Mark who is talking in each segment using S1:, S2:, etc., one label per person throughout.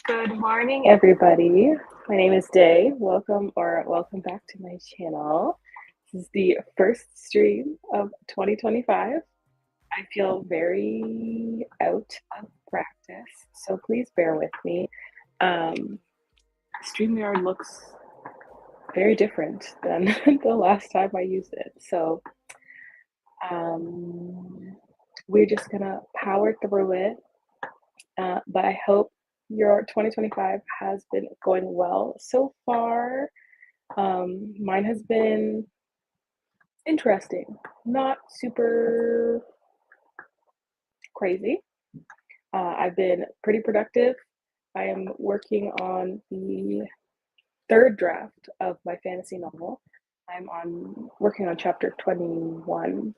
S1: Good morning, everybody. My name is Day. Welcome back to my channel. This is the first stream of 2025. I feel very out of practice, so please bear with me. StreamYard looks very different than the last time I used it, so we're just gonna power through it. But I hope your 2025 has been going well so far. Mine has been interesting, not super crazy. I've been pretty productive. I am working on the third draft of my fantasy novel. Working on chapter 21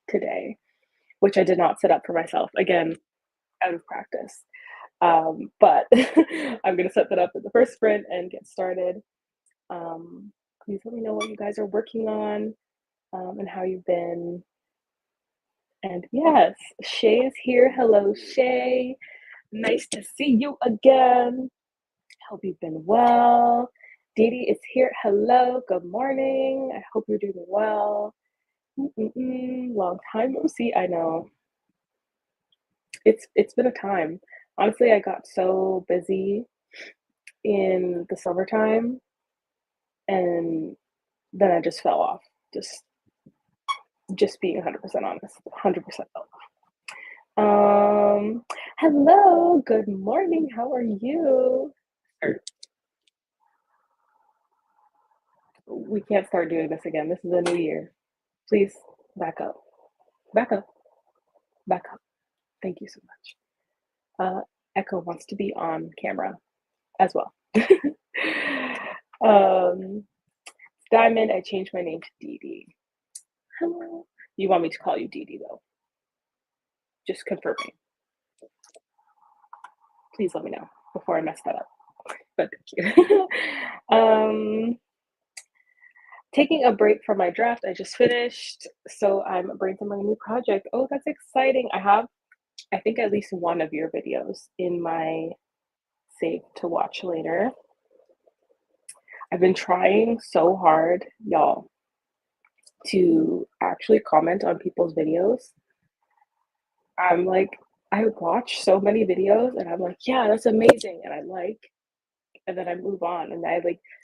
S1: today, which I did not set up for myself. Again, out of practice. But I'm going to set that up in the first sprint and get started. Please let me know what you guys are working on and how you've been. And yes, Shay is here. Hello, Shay. Nice to see you again. Hope you've been well. Dee Dee is here. Hello. Good morning. I hope you're doing well. Long time no see. I know. It's been a time. Honestly, I got so busy in the summertime and then I just fell off. Just being 100% honest. 100% fell off. Hello, good morning. How are you? We can't start doing this again. This is a new year. Please back up. Back up. Back up. Thank you so much. Echo wants to be on camera as well. Diamond, I changed my name to Dee Dee. Hello. You want me to call you Dee Dee though? Just confirming. Please let me know before I mess that up. But thank you. Taking a break from my draft. I just finished, so I'm brainstorming a new project. Oh, that's exciting. I have, I think, at least one of your videos in my save to watch later. I've been trying so hard, y'all, to actually comment on people's videos. I'm like, I watch so many videos and I'm like, yeah, that's amazing. And then I move on. And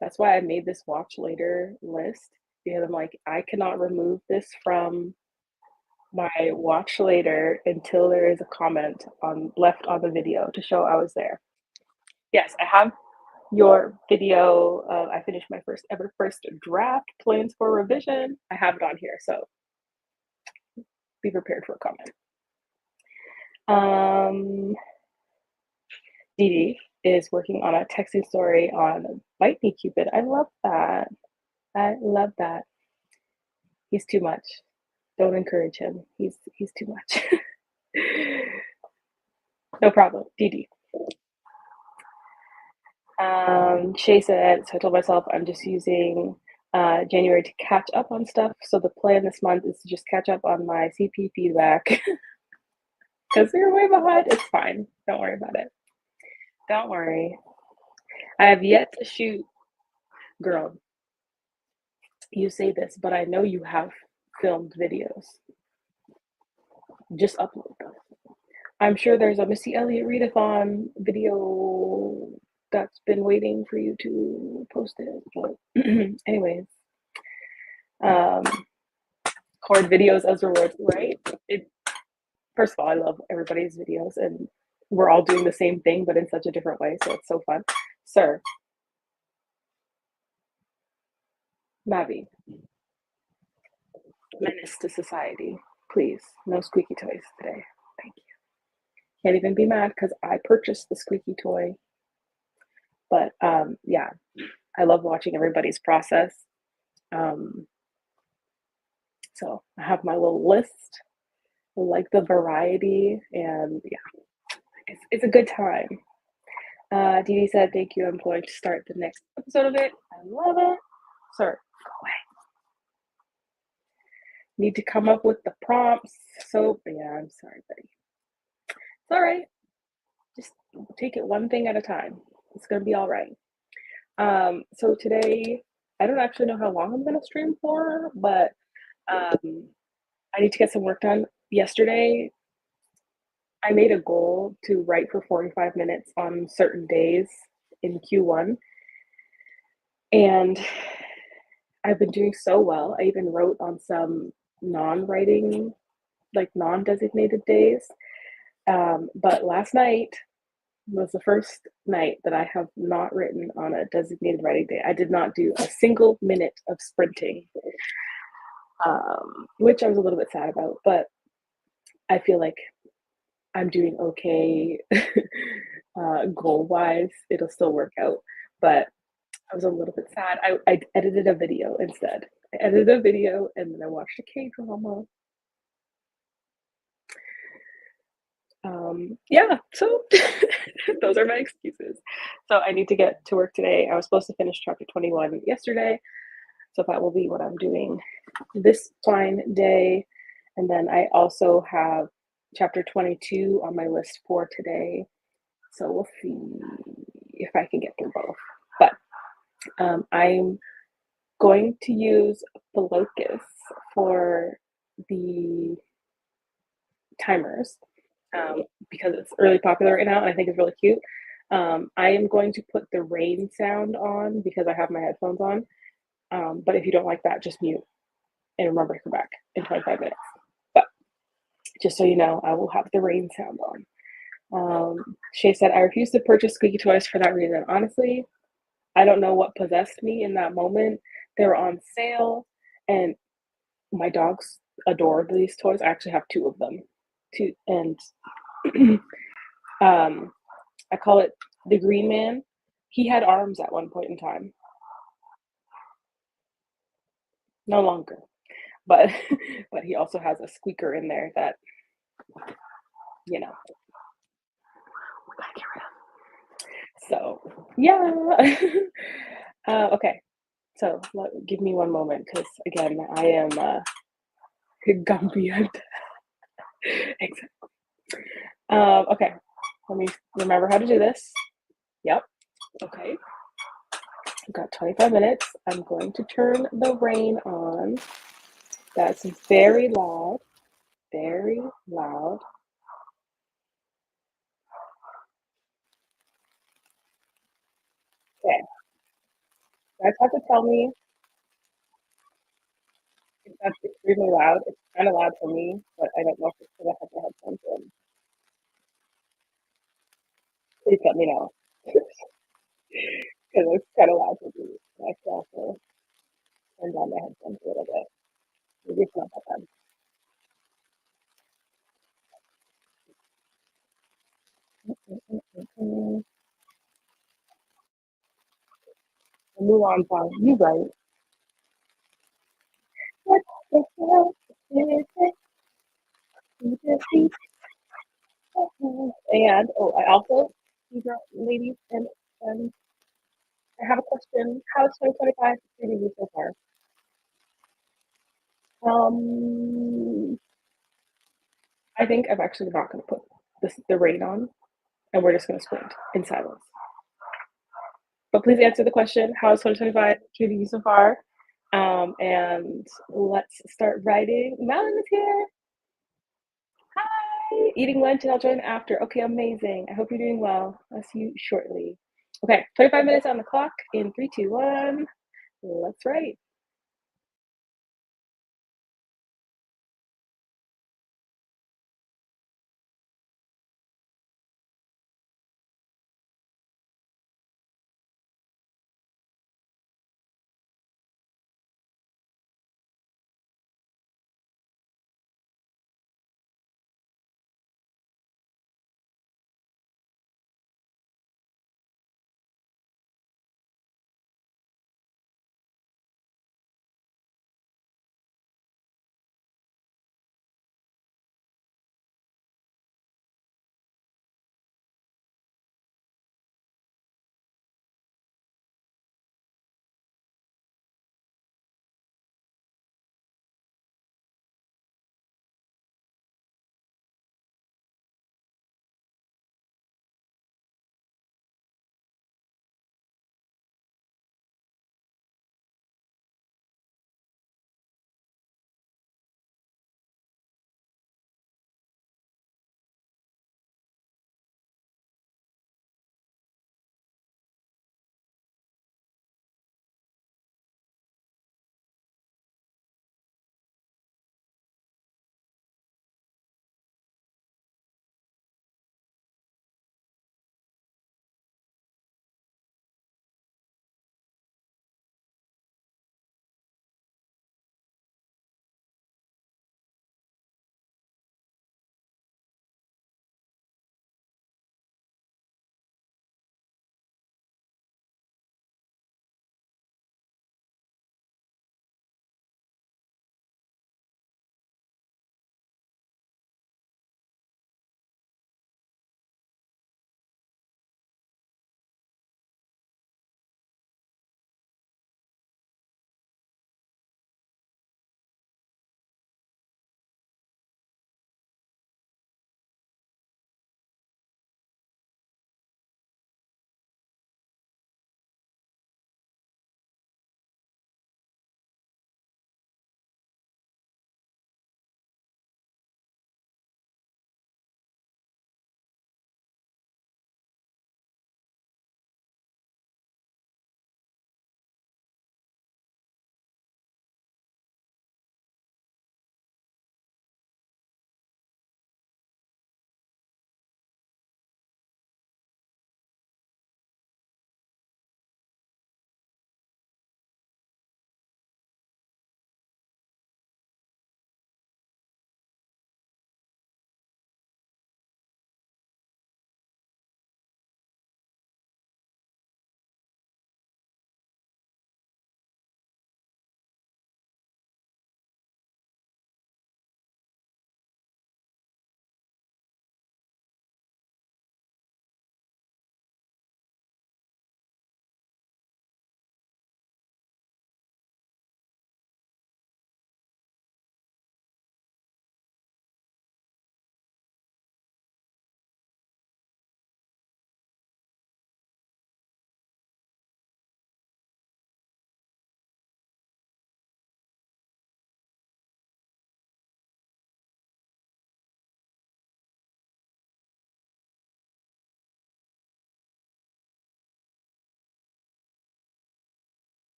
S1: that's why I made this watch later list, because I'm like, I cannot remove this from my watch later until there is a comment left on the video to show I was there. Yes, I have your video. I finished my first draft, plans for revision. I have it on here, so be prepared for a comment. Dee Dee is working on a texting story on Bite Me Cupid. I love that. I love that. He's too much. Don't encourage him. He's too much. No problem. Dee Dee. Shay said, so I told myself I'm just using January to catch up on stuff. So the plan this month is to just catch up on my CP feedback. Because you're way behind. It's fine. Don't worry about it. Don't worry. I have yet to shoot. Girl, you say this, but I know you have filmed videos. Just upload them. I'm sure there's a Missy Elliott readathon video that's been waiting for you to post it. But anyways, cord videos as rewards, right? First of all, I love everybody's videos, and we're all doing the same thing, but in such a different way. So it's so fun, sir. Mavi, menace to society. Please, no squeaky toys today. Thank you. Can't even be mad because I purchased the squeaky toy. But yeah, I love watching everybody's process. So I have my little list. I like the variety, and yeah, it's a good time. Dee Dee said, thank you. I'm going to start the next episode of it. I love it. Sir, go away. Need to come up with the prompts. So yeah, I'm sorry, buddy. It's all right. Just take it one thing at a time. It's gonna be all right. So today, I don't actually know how long I'm gonna stream for, but um, I need to get some work done. Yesterday, I made a goal to write for 45 minutes on certain days in Q1, and I've been doing so well. I even wrote on some non-writing, like non-designated days. But last night was the first night that I have not written on a designated writing day. I did not do a single minute of sprinting, which I was a little bit sad about, but I feel like I'm doing okay goal wise. It'll still work out, but I was a little bit sad. I edited a video instead. I edited a video and then I watched a K drama. Yeah, so those are my excuses. So I need to get to work today. I was supposed to finish chapter 21 yesterday, so that will be what I'm doing this fine day. And then I also have chapter 22 on my list for today. So we'll see if I can get through both. But I'm going to use the locus for the timers because it's really popular right now and I think it's really cute. I am going to put the rain sound on because I have my headphones on. But if you don't like that, just mute and remember to come back in 25 minutes. But just so you know, I will have the rain sound on. Shay said, I refuse to purchase squeaky toys for that reason. Honestly, I don't know what possessed me in that moment. They were on sale, and my dogs adore these toys. I actually have two of them. Two, and I call it the Green Man. He had arms at one point in time, no longer, but but he also has a squeaker in there that you know we gotta get rid of. So yeah. Okay, so give me one moment because again I am Gumby and exactly. Okay, let me remember how to do this. Yep. Okay. I've got 25 minutes. I'm going to turn the rain on. That's very loud. Very loud. Okay. You guys have to tell me if that's extremely loud. It's kind of loud for me, but I don't know if it's because I have the headphones in. Please let me know because it's kind of loud for me. I have to also turn down my headphones a little bit. Maybe it's not that bad. The Mulan song. You right. What the hell is it? And oh, I also, ladies and I have a question. How's 2025 treating you so far? Um, I think I'm actually not going to put the rain on, and we're just going to sprint in silence. But please answer the question: How's 2025 treating you so far? And let's start writing. Melon is here. Hi. Eating lunch, and I'll join after. Okay, amazing. I hope you're doing well. I'll see you shortly. Okay, 25 minutes on the clock. In three, two, one. Let's write.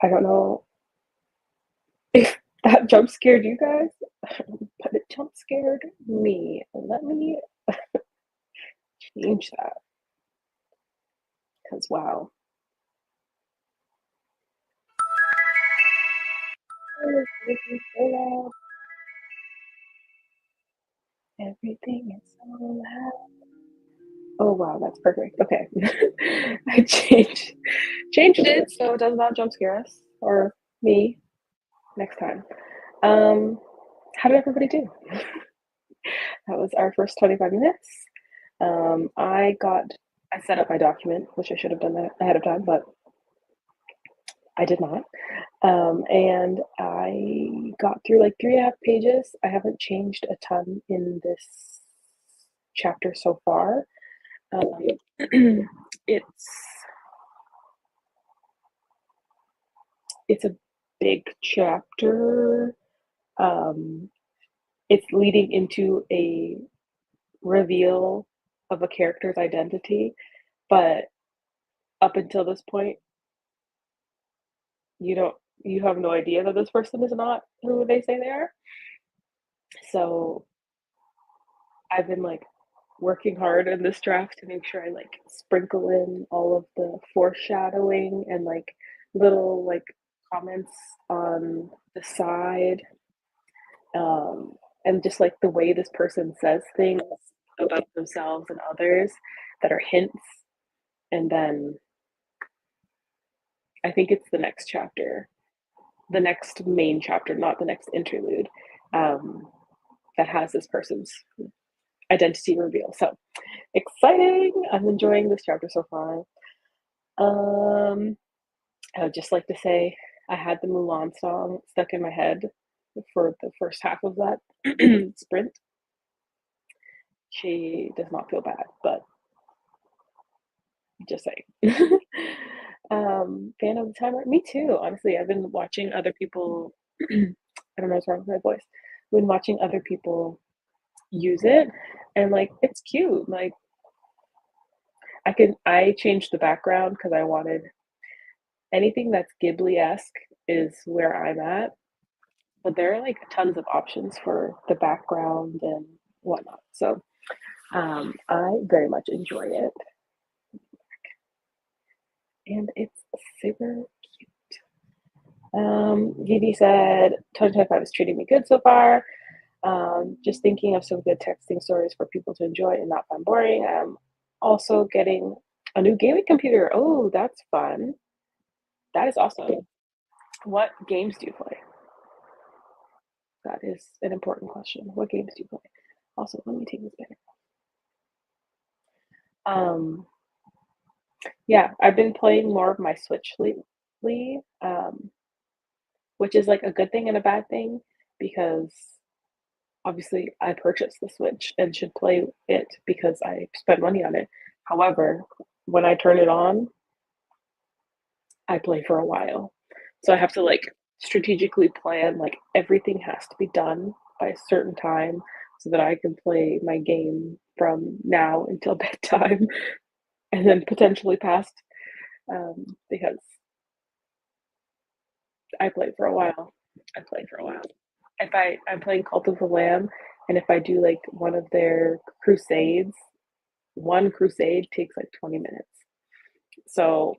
S1: I don't know if that jump scared you guys, but it jump scared me. Let me change that because wow. Everything is so loud. Everything is so loud. Oh wow, that's perfect. Okay. I changed it so it does not jump scare us or me next time. Um, how did everybody do? That was our first 25 minutes. I got I set up my document, which I should have done that ahead of time, but I did not. And I got through like 3.5 pages. I haven't changed a ton in this chapter so far. Um, it's it's a big chapter. Um, it's leading into a reveal of a character's identity, but up until this point, you don't you have no idea that this person is not who they say they are. So I've been like working hard in this draft to make sure I like sprinkle in all of the foreshadowing and like little like comments on the side, um, and just like the way this person says things about themselves and others that are hints. And then I think it's the next chapter, the next main chapter, not the next interlude, um, that has this person's identity reveal. So exciting! I'm enjoying this chapter so far. Um, I would just like to say I had the Mulan song stuck in my head for the first half of that sprint. She does not feel bad, but just saying. Fan of the timer? Me too, honestly. I've been watching other people. I don't know what's wrong with my voice. I've been watching other people use it, and like it's cute. Like I changed the background because I wanted anything that's Ghibli-esque is where I'm at, but there are like tons of options for the background and whatnot. So I very much enjoy it, and it's super cute. Vivi said 2025 is treating me good so far. Just thinking of some good texting stories for people to enjoy and not find boring. I'm also getting a new gaming computer. Oh, that's fun. That is awesome. What games do you play? That is an important question. What games do you play? Also, let me take this better. Um, yeah, I've been playing more of my Switch lately, which is like a good thing and a bad thing because obviously I purchased the Switch and should play it because I spent money on it. However, when I turn it on, I play for a while. So I have to like strategically plan like everything has to be done by a certain time so that I can play my game from now until bedtime and then potentially past, because I play for a while. I play for a while. If I'm playing Cult of the Lamb, and if I do like one of their crusades, one crusade takes like 20 minutes. So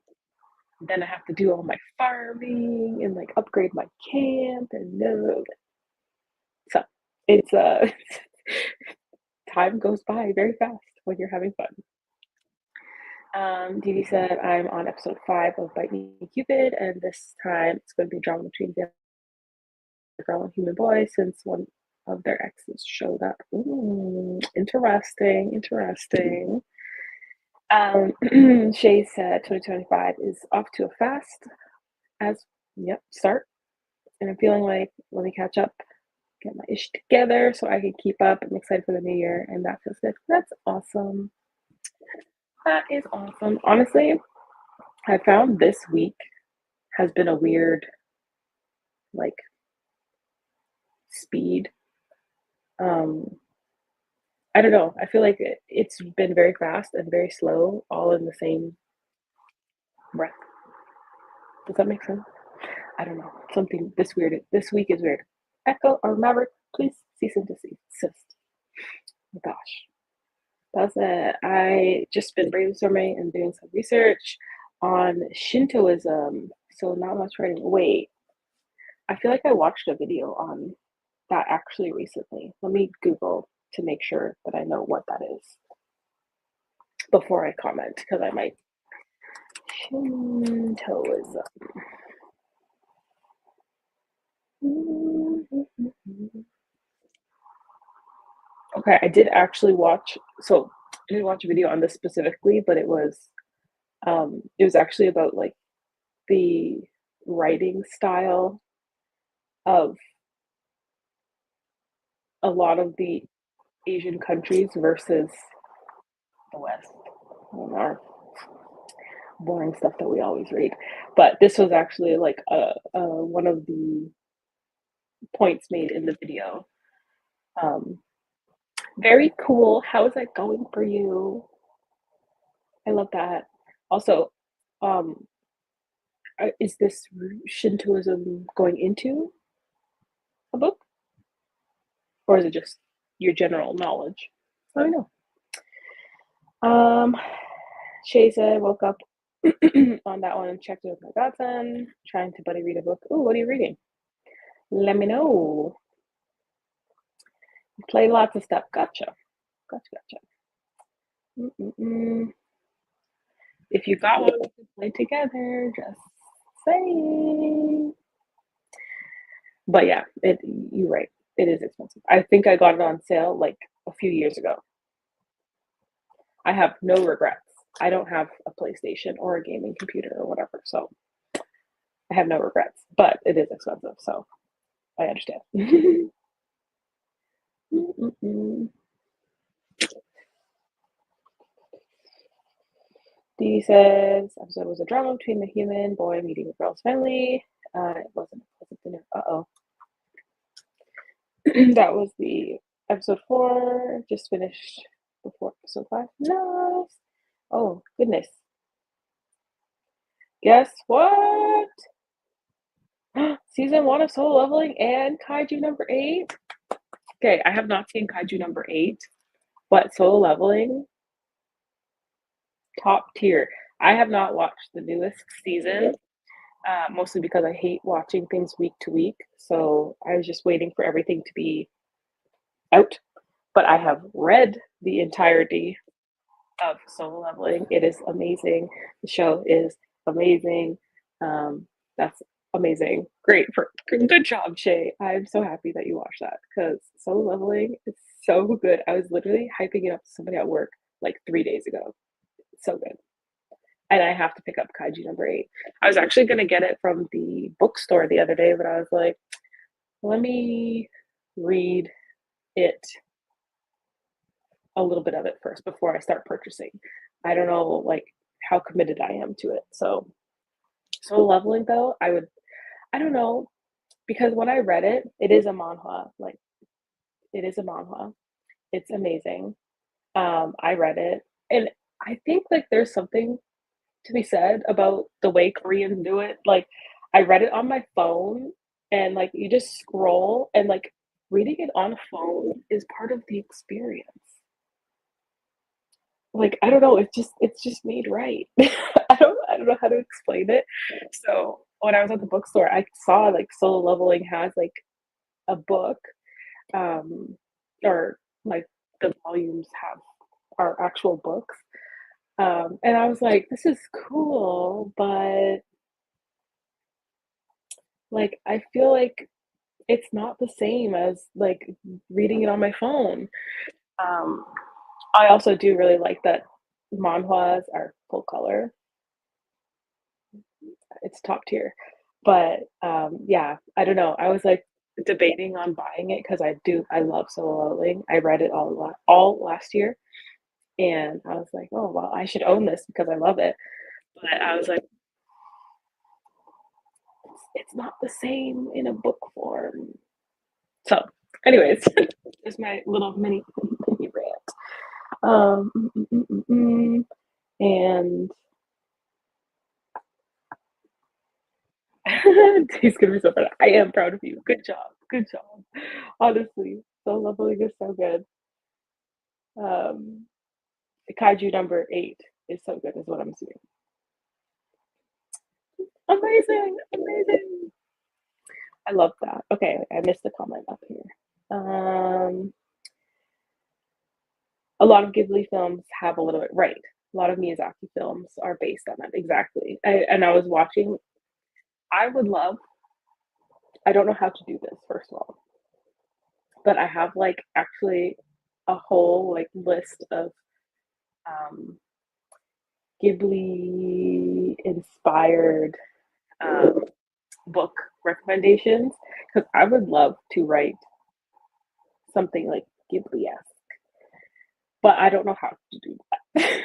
S1: then I have to do all my farming and like upgrade my camp and no. So it's time goes by very fast when you're having fun. Dee Dee said I'm on episode 5 of Bite Me Cupid, and this time it's going to be drama between girl and human boy since one of their exes showed up. Interesting, interesting. Shay said 2025 is off to a fast as yep start, and I'm feeling like let me catch up, get my ish together so I can keep up. I'm excited for the new year, and that feels good. That's awesome. That is awesome. Honestly, I found this week has been a weird like speed. Um, I don't know. I feel like it's been very fast and very slow, all in the same breath. Does that make sense? I don't know, something this weird. This week is weird. Echo or Maverick, please cease and desist. Oh gosh, that's it. I just been brainstorming and doing some research on Shintoism. So not much writing. Wait, I feel like I watched a video on that actually recently. Let me Google to make sure that I know what that is before I comment because I might. Shintoism. Okay, I did actually watch. So I didn't watch a video on this specifically, but it was actually about like the writing style of a lot of the Asian countries versus the West. Our boring stuff that we always read. But this was actually like one of the points made in the video. Um, very cool. How is that going for you? I love that. Also, um, is this Shintoism going into a book, or is it just your general knowledge? I don't know. Shay said, woke up on that one and checked it with my godson, trying to buddy read a book. Ooh, what are you reading? Let me know. Play lots of stuff. Gotcha. Gotcha. Mm-mm-mm. If you got one, we can play together. Just saying. But yeah, you're right. It is expensive. I think I got it on sale like a few years ago. I have no regrets. I don't have a PlayStation or a gaming computer or whatever, so I have no regrets. But it is expensive, so I understand. Dee says episode was a drama between the human boy meeting the girl's family. It wasn't a pleasant dinner. Uh-oh. That was the episode 4. Just finished before episode 5. Nice. Oh goodness. Guess what? Season 1 of Solo Leveling and Kaiju number 8. Okay, I have not seen Kaiju number 8, but Solo Leveling, top tier. I have not watched the newest season, mostly because I hate watching things week to week. So I was just waiting for everything to be out. But I have read the entirety of Solo Leveling. It is amazing. The show is amazing. That's amazing. Great for good job, Shay. I'm so happy that you watched that because Solo Leveling is so good. I was literally hyping it up to somebody at work like 3 days ago. It's so good. And I have to pick up Kaiju number 8. I was actually gonna get it from the bookstore the other day, but I was like, let me read it a little bit of it first before I start purchasing. I don't know like how committed I am to it. So leveling though, I don't know because when I read it, it is a manhwa. Like it is a manhwa. It's amazing. I read it and I think like there's something to be said about the way Koreans do it. Like I read it on my phone and like you just scroll and like reading it on a phone is part of the experience. Like I don't know, it's just made right. I don't know how to explain it. So when I was at the bookstore, I saw like Solo Leveling has like a book, um, or like the volumes have are actual books. And I was like, this is cool, but like I feel like it's not the same as like reading it on my phone. Um, I also do really like that manhwas are full color. It's top tier. But yeah, I don't know. I was like debating on buying it because I love Solo Leveling. I read it all last year, and I was like, oh well, I should own this because I love it. But I was like, it's not the same in a book form. So, anyways, there's my little mini rant. Um, mm, mm, mm, mm, and He's gonna be so proud. I am proud of you. Good job. Good job. Honestly, Solo Leveling is so good. Um, Kaiju number 8 is so good, is what I'm seeing. Amazing, amazing. I love that. Okay, I missed the comment up here. A lot of Ghibli films have a little bit right. A lot of Miyazaki films are based on that. Exactly. And I was watching. I would love. I don't know how to do this. First of all, but I have like actually a whole like list of um, Ghibli inspired um, book recommendations because I would love to write something like Ghibli esque, but I don't know how to do that.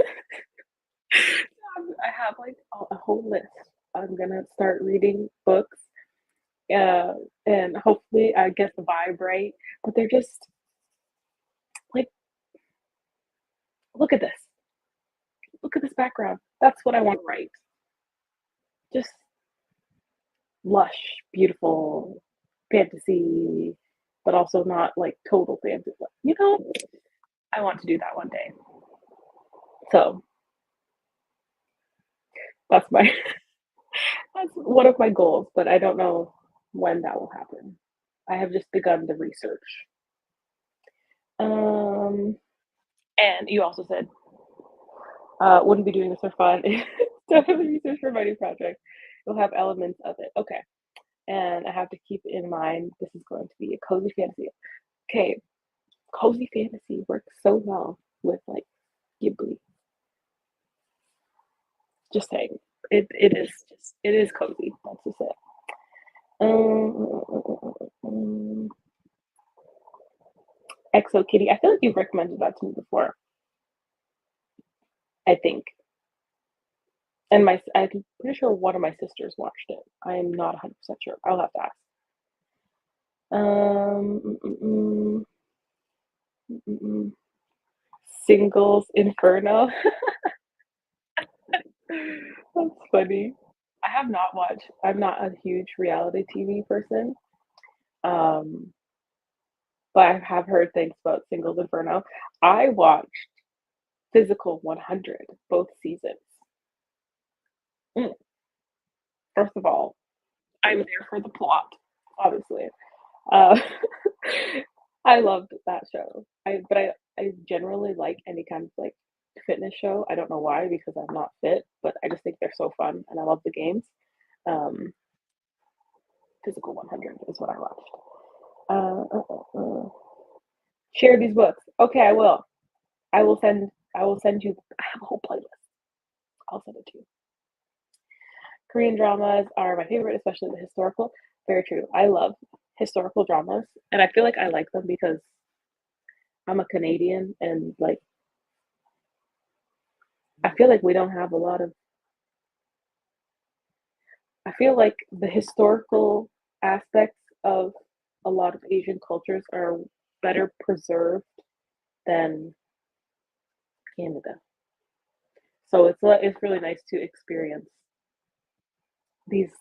S1: I have like a whole list. I'm gonna start reading books, uh, and hopefully I get the vibe right. But they're just like, look at this, look at this background. That's what I want to write. Just lush, beautiful fantasy, but also not like total fantasy. You know, I want to do that one day. So that's my that's one of my goals, but I don't know when that will happen. I have just begun the research. Um, and you also said wouldn't be doing this for fun. Definitely research for my new project. You'll have elements of it. Okay. And I have to keep in mind this is going to be a cozy fantasy. Okay, cozy fantasy works so well with like Ghibli. Just saying. It is just it is cozy. That's just it. Um, Exo Kitty. I feel like you've recommended that to me before. I think, and I'm pretty sure one of my sisters watched it. I'm not 100% sure. I'll have to ask. Um, mm, mm, mm, mm, mm. Singles Inferno. That's funny. I have not watched. I'm not a huge reality TV person, um, but I have heard things about Singles Inferno. I watched Physical 100 both seasons. Mm, First of all, I'm there for the plot, obviously. Uh, I loved that show. I generally like any kind of like fitness show. I don't know why because I'm not fit, but I just think they're so fun and I love the games. Um, Physical 100 is what I watched. Share these books. Okay, I will. I will send. I will send you. I have a whole playlist. I'll send it to you. Korean dramas are my favorite, especially the historical. Very true. I love historical dramas, and I feel like I like them because I'm a Canadian, and like I feel like we don't have a lot of. I feel like the historical aspects of a lot of Asian cultures are better preserved than Canada. So it's really nice to experience these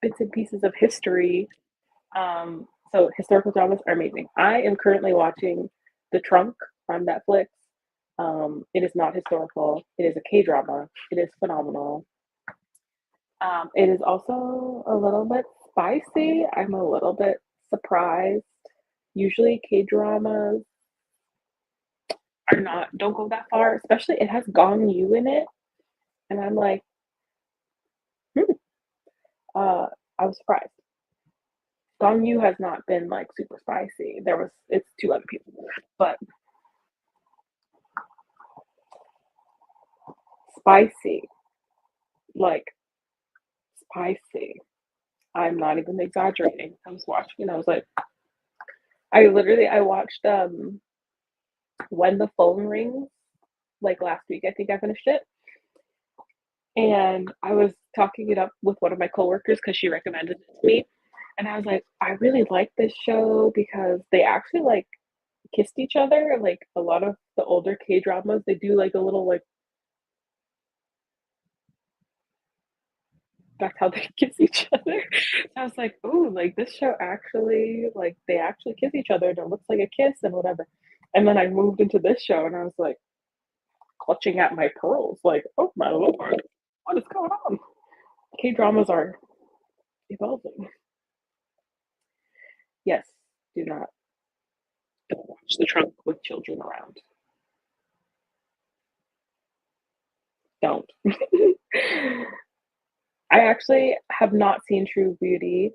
S1: bits and pieces of history. So historical dramas are amazing. I am currently watching The Trunk on Netflix. It is not historical. It is a K drama. It is phenomenal. It is also a little bit spicy. I'm a little bit surprised. Usually K dramas are not don't go that far, especially it has Gong Yu in it, and I'm like, hmm. Uh, I was surprised. Gong Yu has not been like super spicy. It's two other people, but spicy, like spicy. I'm not even exaggerating. I was watching and I was like, I watched When the Phone Rings like last week. I think I finished it, and I was talking it up with one of my coworkers because she recommended it to me, and I was like, I really like this show because they actually like kissed each other. Like a lot of the older K dramas, they do like a little like that's how they kiss each other. I was like, "Ooh, like, this show actually like, they actually kiss each other, and it looks like a kiss and whatever." And then I moved into this show, and I was, like, clutching at my pearls, like, "Oh my lord, what is going on?" K-dramas are evolving. Yes, do not don't watch The Trunk with children around. Don't. I actually have not seen True Beauty,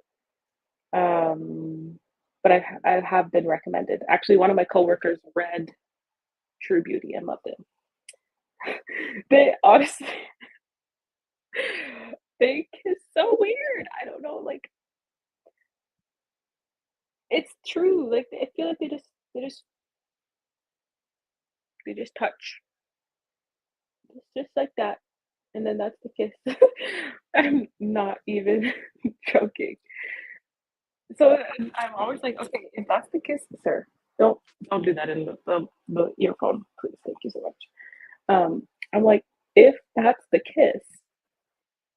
S1: um, but I have been recommended. Actually, one of my coworkers read True Beauty and loved it. They honestly they kiss so weird. I don't know, like, it's true, like, I feel like they just touch. It's just like that, and then that's the kiss. I'm not even joking. So, I'm always like, "Okay, if that's the kiss, sir, don't don't do that in the earphone, please, thank you so much." I'm like, "If that's the kiss,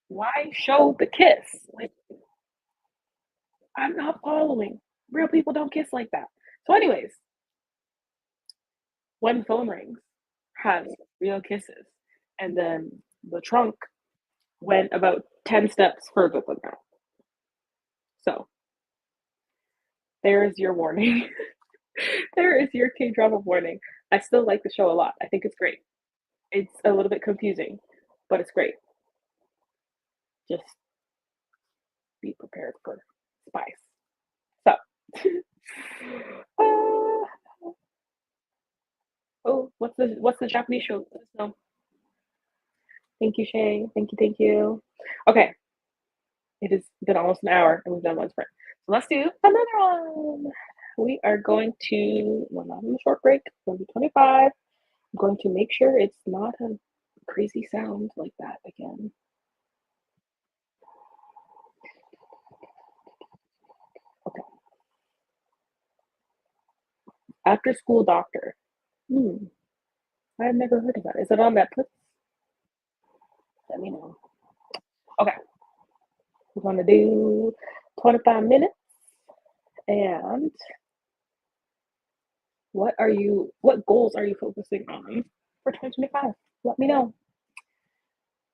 S1: why show the kiss?" Like, I'm not following. Real people don't kiss like that. So anyways, When Phone Rings has real kisses, and then The Trunk went about 10 steps further than that. So, there is your warning. There is your K-drama warning. I still like the show a lot. I think it's great. It's a little bit confusing, but it's great. Just be prepared for spice. So, uh, oh, what's the Japanese show? Let us know. Thank you, Shay. Thank you, thank you. Okay, it has been almost an hour and we've done one sprint. So let's do another one. We are going to, we're not on a short break, we're going to 25. I'm going to make sure it's not a crazy sound like that again. Okay. After School Doctor. Hmm. I've never heard of that. Is it on Netflix? Let me know. Okay. We're going to do 25 minutes. And what goals are you focusing on for 2025? Let me know.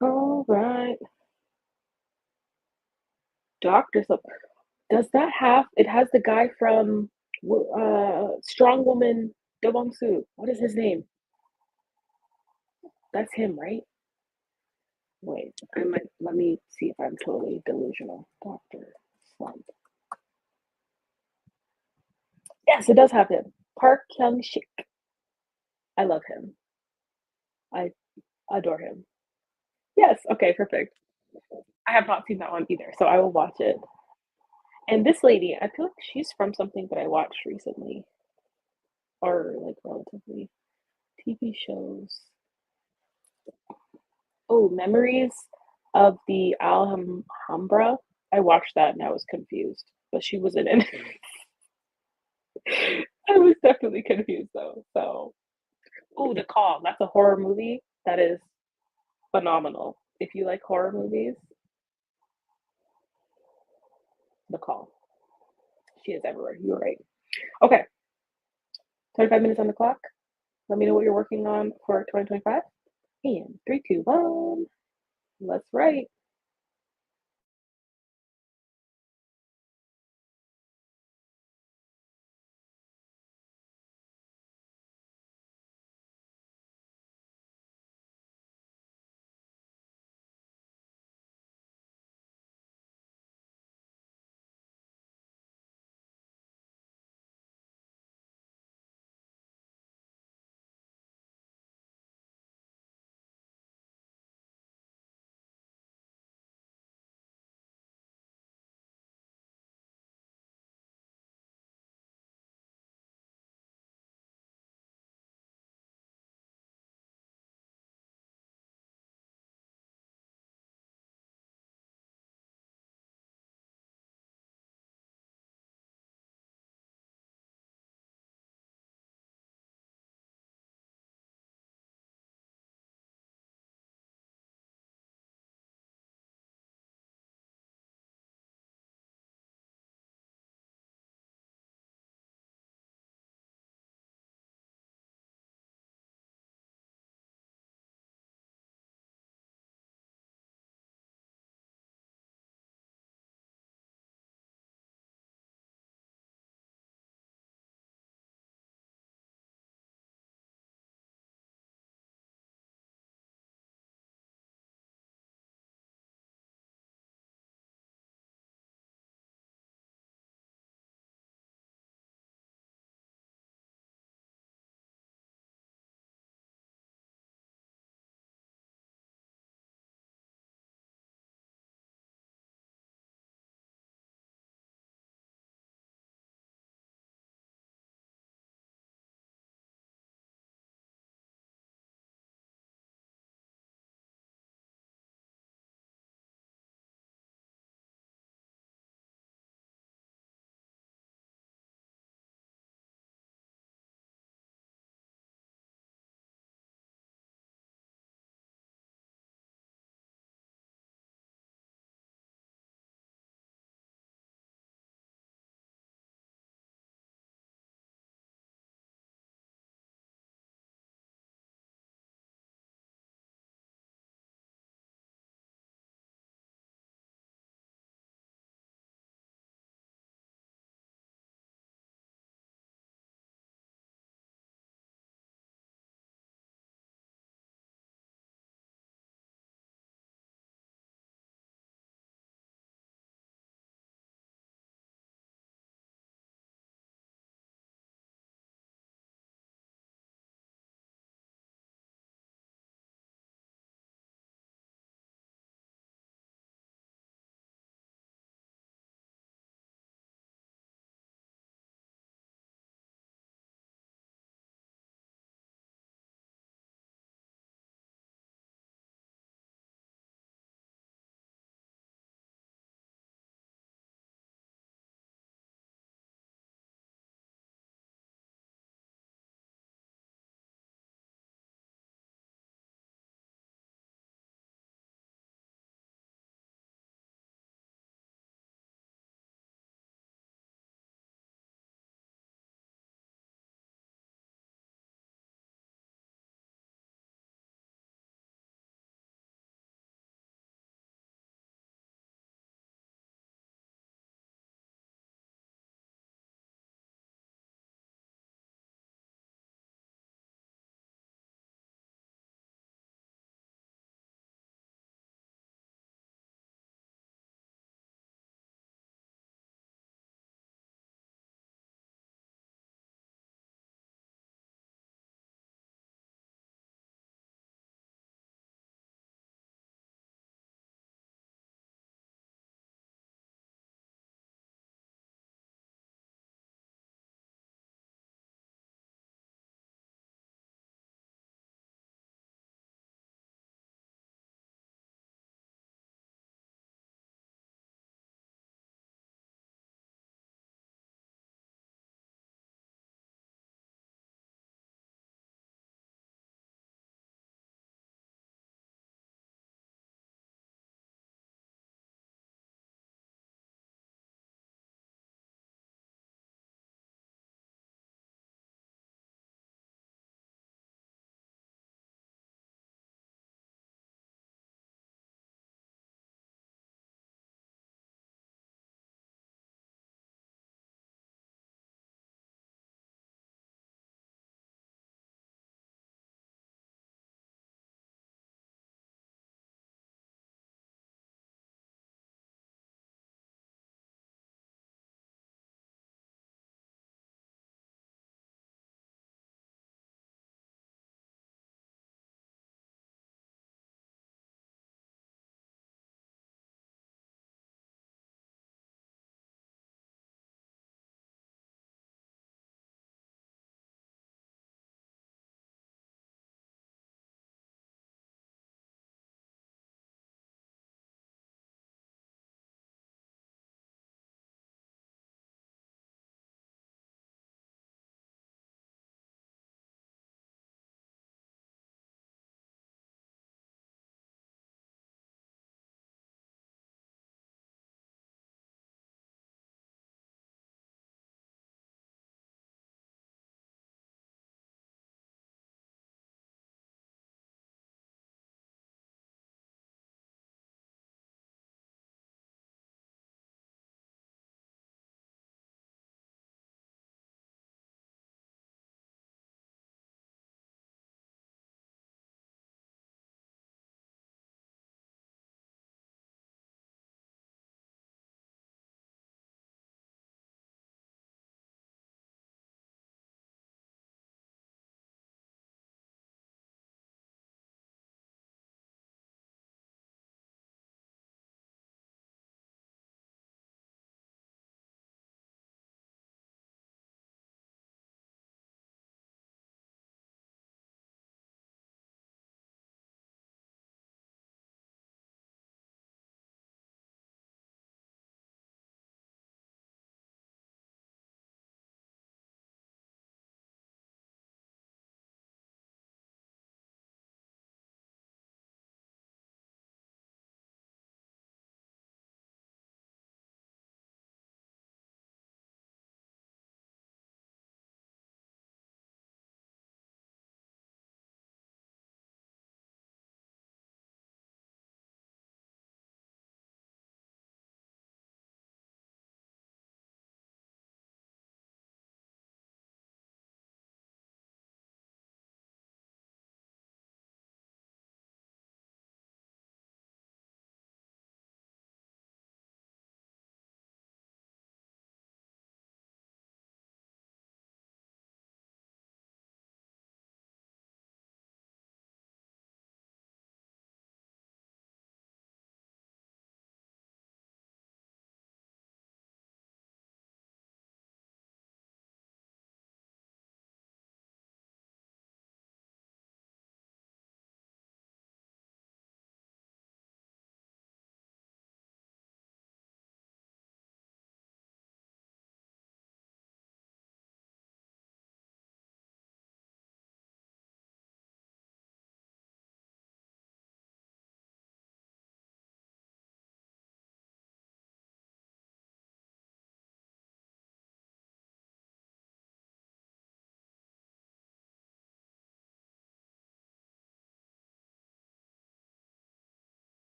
S1: All right. Doctor Slip. Does that have it has the guy from Strong Woman Do Bong Soo. What is his name? That's him, right? Wait, let me see if I'm totally delusional. Doctor Slump. Yes, it does have him. Park Hyung Sik. I love him. I adore him. Yes, okay, perfect. I have not seen that one either, so I will watch it. And this lady, I feel like she's from something that I watched recently, or like relatively TV shows. Oh, Memories of the Alhambra. I watched that and I was confused, but she was in it. I was definitely confused though. So, oh, The Call. That's a horror movie that is phenomenal. If you like horror movies, The Call. She is everywhere. You're right. Okay, 25 minutes on the clock. Let me know what you're working on for 2025. And three, two, one. Let's write.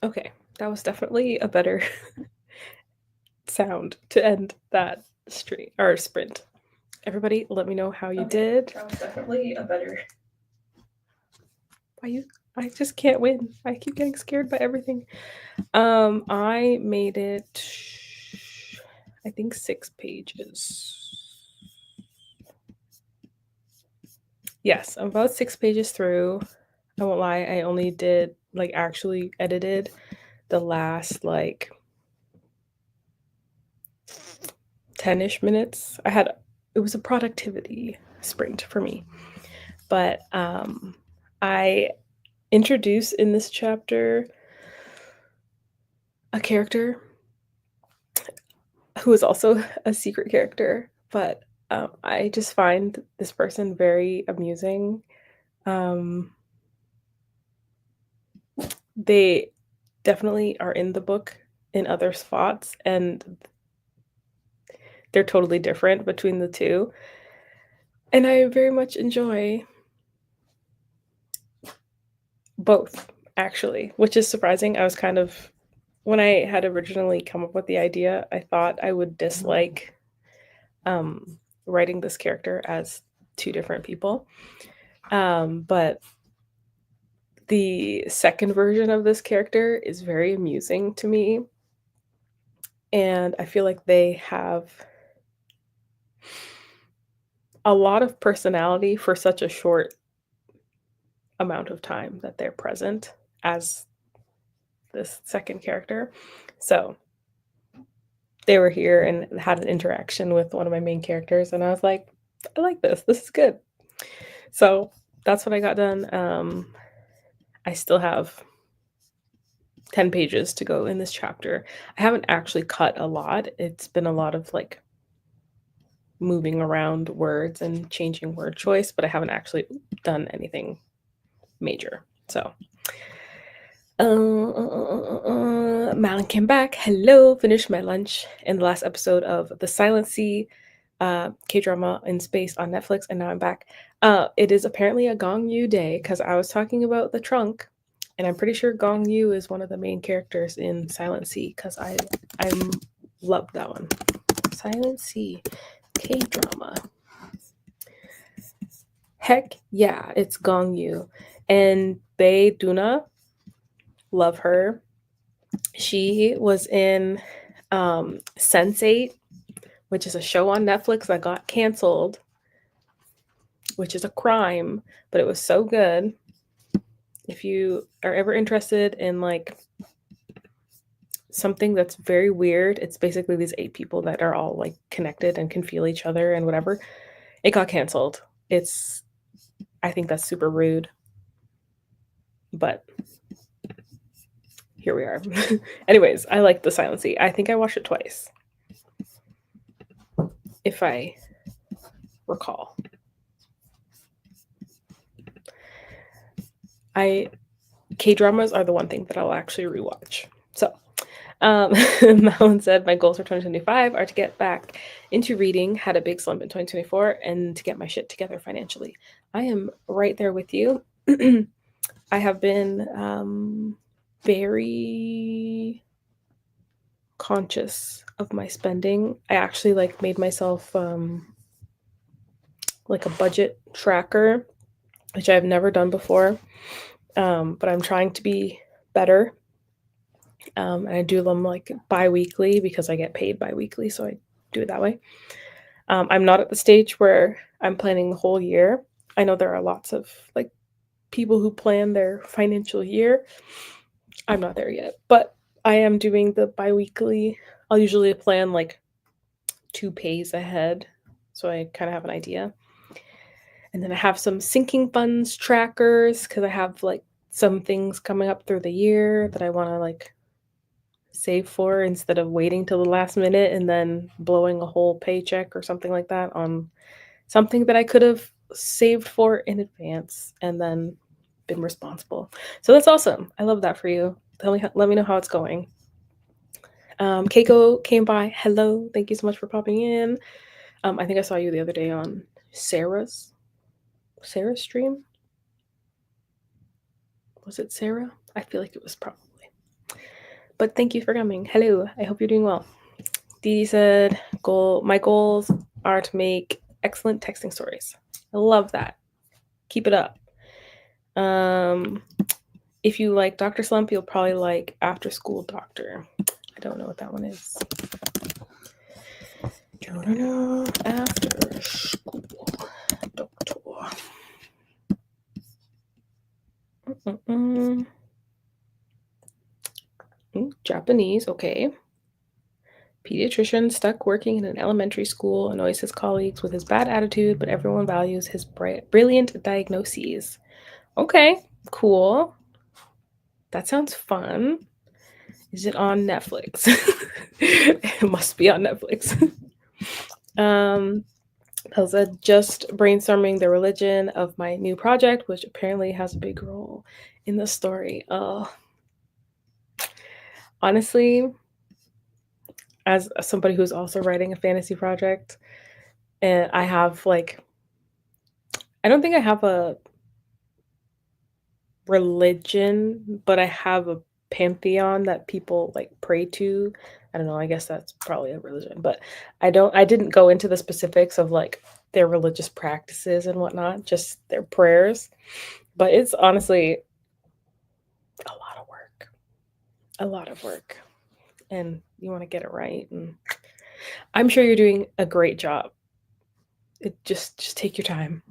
S1: Okay, that was definitely a better sound to end that street or sprint. Everybody, let me know how you did. That was definitely a better. Why you? I just can't win. I keep getting scared by everything. I made it. I think 6 pages. Yes, I'm about 6 pages through. I won't lie. I only did actually edited the last 10ish minutes. It was a productivity sprint for me. But I introduce in this chapter a character who is also a secret character, but I just find this person very amusing. Um, they definitely are in the book in other spots, and they're totally different between the two. And I very much enjoy both, actually, which is surprising. I was kind of, when I had originally come up with the idea, I thought I would dislike writing this character as two different people. But the second version of this character is very amusing to me. And I feel like they have a lot of personality for such a short amount of time that they're present as this second character. So they were here and had an interaction with one of my main characters, and I was like, I like this. This is good. So that's what I got done. I still have 10 pages to go in this chapter. I haven't actually cut a lot. It's been a lot of moving around words and changing word choice, but I haven't actually done anything major. So Malin came back. Hello, finished my lunch in the last episode of The Silent Sea, K-drama in space on Netflix, and now I'm back. It is apparently a Gong Yu day because I was talking about the trunk, and I'm pretty sure Gong Yu is one of the main characters in Silent Sea because I love that one. Silent Sea, K-drama. Heck yeah, it's Gong Yu. And Bae Duna, love her. She was in Sense8, which is a show on Netflix that got canceled, which is a crime, but it was so good. If you are ever interested in something that's very weird, it's basically these 8 people that are all connected and can feel each other and whatever. It got canceled. I think that's super rude, but here we are. Anyways, I like The Silent Sea. I think I watched it twice, if I recall. K-dramas are the one thing that I'll actually rewatch. So, Malin said, my goals for 2025 are to get back into reading, had a big slump in 2024, and to get my shit together financially. I am right there with you. I have been very conscious of my spending. I actually made myself a budget tracker, which I've never done before. But I'm trying to be better. And I do them bi-weekly because I get paid bi-weekly, so I do it that way. I'm not at the stage where I'm planning the whole year. I know there are lots of people who plan their financial year. I'm not there yet, but I am doing the bi-weekly. I'll usually plan 2 pays ahead, so I kind of have an idea. And then I have some sinking funds trackers because I have some things coming up through the year that I want to save for instead of waiting till the last minute and then blowing a whole paycheck or something like that on something that I could have saved for in advance and then been responsible. So that's awesome. I love that for you. Let me know how it's going. Keiko came by. Hello. Thank you so much for popping in. I think I saw you the other day on Sarah's stream. Was it Sarah? I feel like it was probably. but thank you for coming. Hello, I hope you're doing well. Dee said, my goals are to make excellent texting stories. I love that. Keep it up. If you like Dr. Slump, you'll probably like After School Doctor. I don't know what that one is. After School Doctor. Japanese, okay. Pediatrician stuck working in an elementary school, annoys his colleagues with his bad attitude, but everyone values his brilliant diagnoses. Okay, cool. That sounds fun. Is it on Netflix? It must be on Netflix. Elsa just brainstorming the religion of my new project, which apparently has a big role in the story. Honestly, as somebody who's also writing a fantasy project, and I have I don't think I have a religion, but I have a pantheon that people pray to. I don't know, I guess that's probably a religion, but I didn't go into the specifics of their religious practices and whatnot, just their prayers. But it's honestly a lot of work. A lot of work. And you want to get it right. And I'm sure you're doing a great job. Just take your time.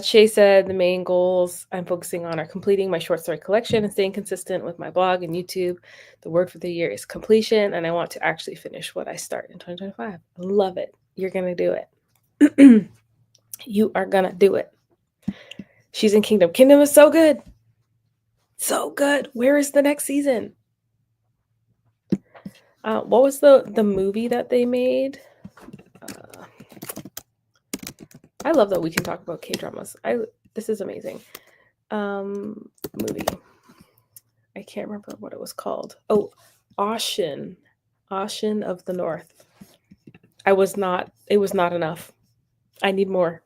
S1: Shay said the main goals I'm focusing on are completing my short story collection and staying consistent with my blog and YouTube. The word for the year is completion, and I want to actually finish what I start in 2025. I love it. You're going to do it. You are going to do it. She's in Kingdom. Kingdom is so good. So good. Where is the next season? What was the movie that they made? I love that we can talk about K-dramas. This is amazing. Movie. I can't remember what it was called. Oh, Ocean of the North. It was not enough. I need more.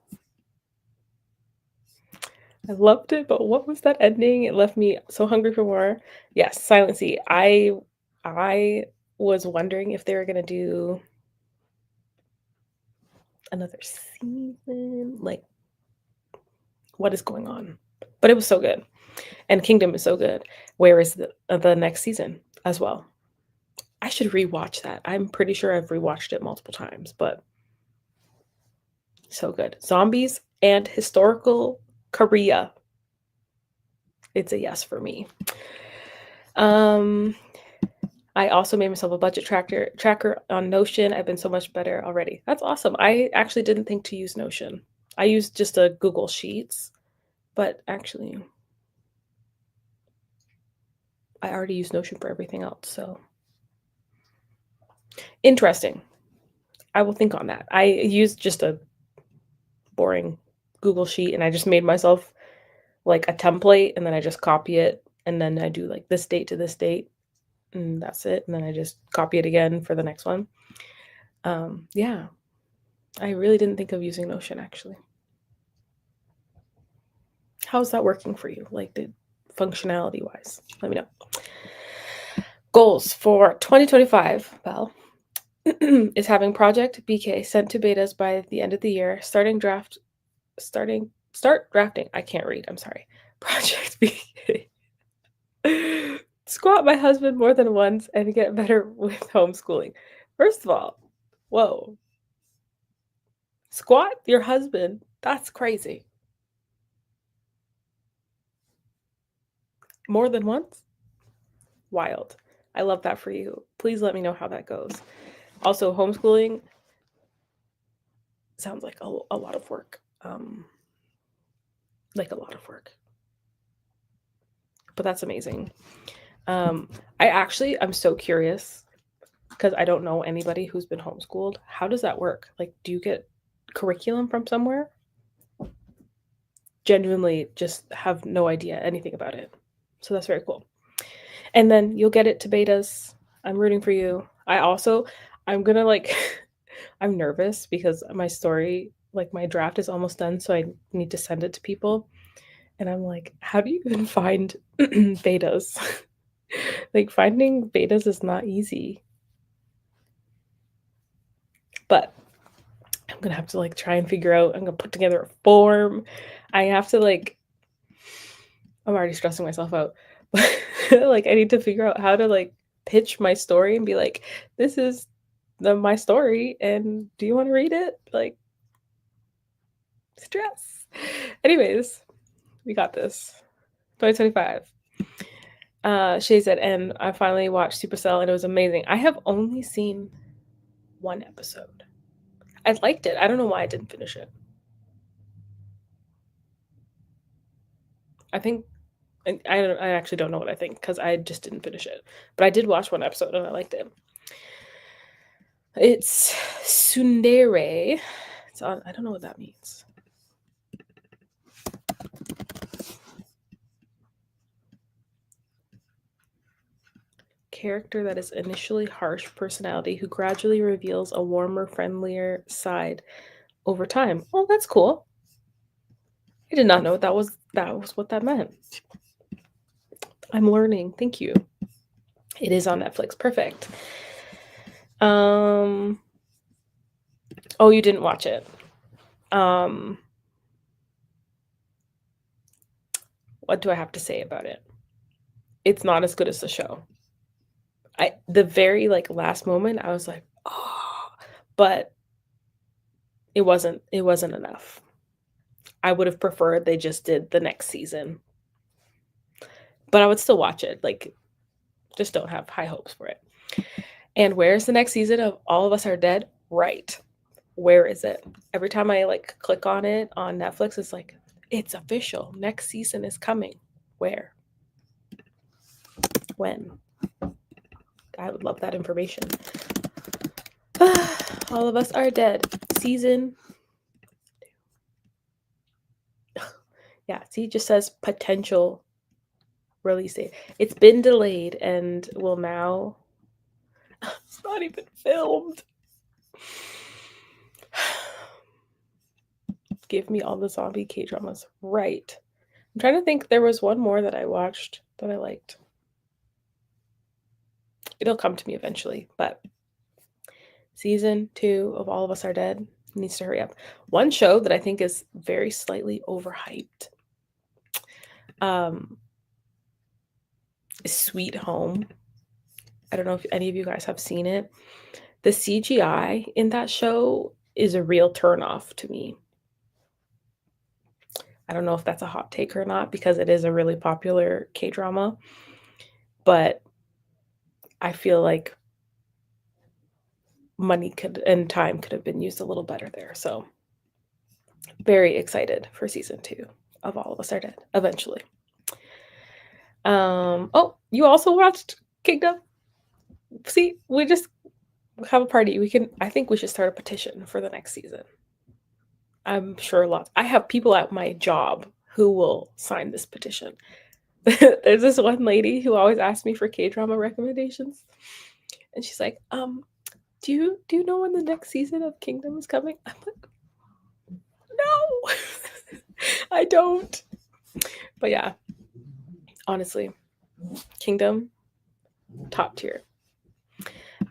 S1: I loved it, but what was that ending? It left me so hungry for more. Yes, Silent Sea. I was wondering if they were gonna do another season. What is going on? But it was so good. And Kingdom is so good. Where is the next season as well? I should rewatch that. I'm pretty sure I've rewatched it multiple times, but so good. Zombies and historical Korea. It's a yes for me. I also made myself a budget tracker on Notion. I've been so much better already. That's awesome. I actually didn't think to use Notion. I used just a Google Sheets, but actually I already use Notion for everything else, so interesting. I will think on that. I used just a boring Google Sheet, and I just made myself a template, and then I just copy it, and then I do this date to this date, and that's it. And then I just copy it again for the next one. Yeah, I really didn't think of using Notion, actually. How's that working for you? The functionality wise, let me know. Goals for 2025, Val, is having Project BK sent to betas by the end of the year, start drafting. I can't read, I'm sorry. Project BK. Squat my husband more than once and get better with homeschooling. First of all, whoa. Squat your husband? That's crazy. More than once? Wild. I love that for you. Please let me know how that goes. Also, homeschooling sounds like a lot of work. A lot of work. But that's amazing. I'm so curious because I don't know anybody who's been homeschooled. How does that work? Do you get curriculum from somewhere? Genuinely just have no idea anything about it. So that's very cool. And then you'll get it to betas. I'm rooting for you. I'm gonna I'm nervous because my story, my draft is almost done, so I need to send it to people. And I'm how do you even find betas? Like, finding betas is not easy, but I'm gonna have to, like, try and figure out I'm gonna put together a form. I have to, like I'm already stressing myself out. Like, I need to figure out how to, like, pitch my story and be like, "This is my story, and do you wanna read it?" Like, stress. Anyways, we got this. 2025. Shay said, and I finally watched Supercell, and it was amazing. I have only seen one episode. I liked it. I don't know why I didn't finish it. I think I actually don't know what I think because I just didn't finish it. But I did watch one episode and I liked it. It's tsundere. It's on. I don't know what that means. Character that is initially harsh personality who gradually reveals a warmer, friendlier side over time. Oh, that's cool. I did not know that was what that meant. I'm learning. Thank you. It is on Netflix. Perfect. Oh, you didn't watch it. What do I have to say about it? It's not as good as the show. The very like last moment, I was like, oh, but it wasn't enough. I would have preferred they just did the next season. But I would still watch it. Like, just don't have high hopes for it. And where's the next season of All of Us Are Dead? Right. Where is it? Every time I like click on it on Netflix, it's like, it's official. Next season is coming. Where? When? I would love that information. All of Us Are Dead. Season. Yeah, see, it just says potential release date. It's been delayed and will now. It's not even filmed. Give me all the zombie K-dramas. Right. I'm trying to think. There was one more that I watched that I liked. It'll come to me eventually, but season 2 of All of Us Are Dead needs to hurry up. One show that I think is very slightly overhyped is Sweet Home. I don't know if any of you guys have seen it. The CGI in that show is a real turnoff to me. I don't know if that's a hot take or not because it is a really popular K-drama, but I feel like money and time could have been used a little better there. So very excited for season 2 of All of Us Are Dead eventually. Oh, you also watched Kingdom? See, we just have a party. I think we should start a petition for the next season. I'm sure I have people at my job who will sign this petition. There's this one lady who always asks me for K-drama recommendations. And she's like, do you know when the next season of Kingdom is coming? I'm like, no, I don't. But yeah, honestly, Kingdom, top tier.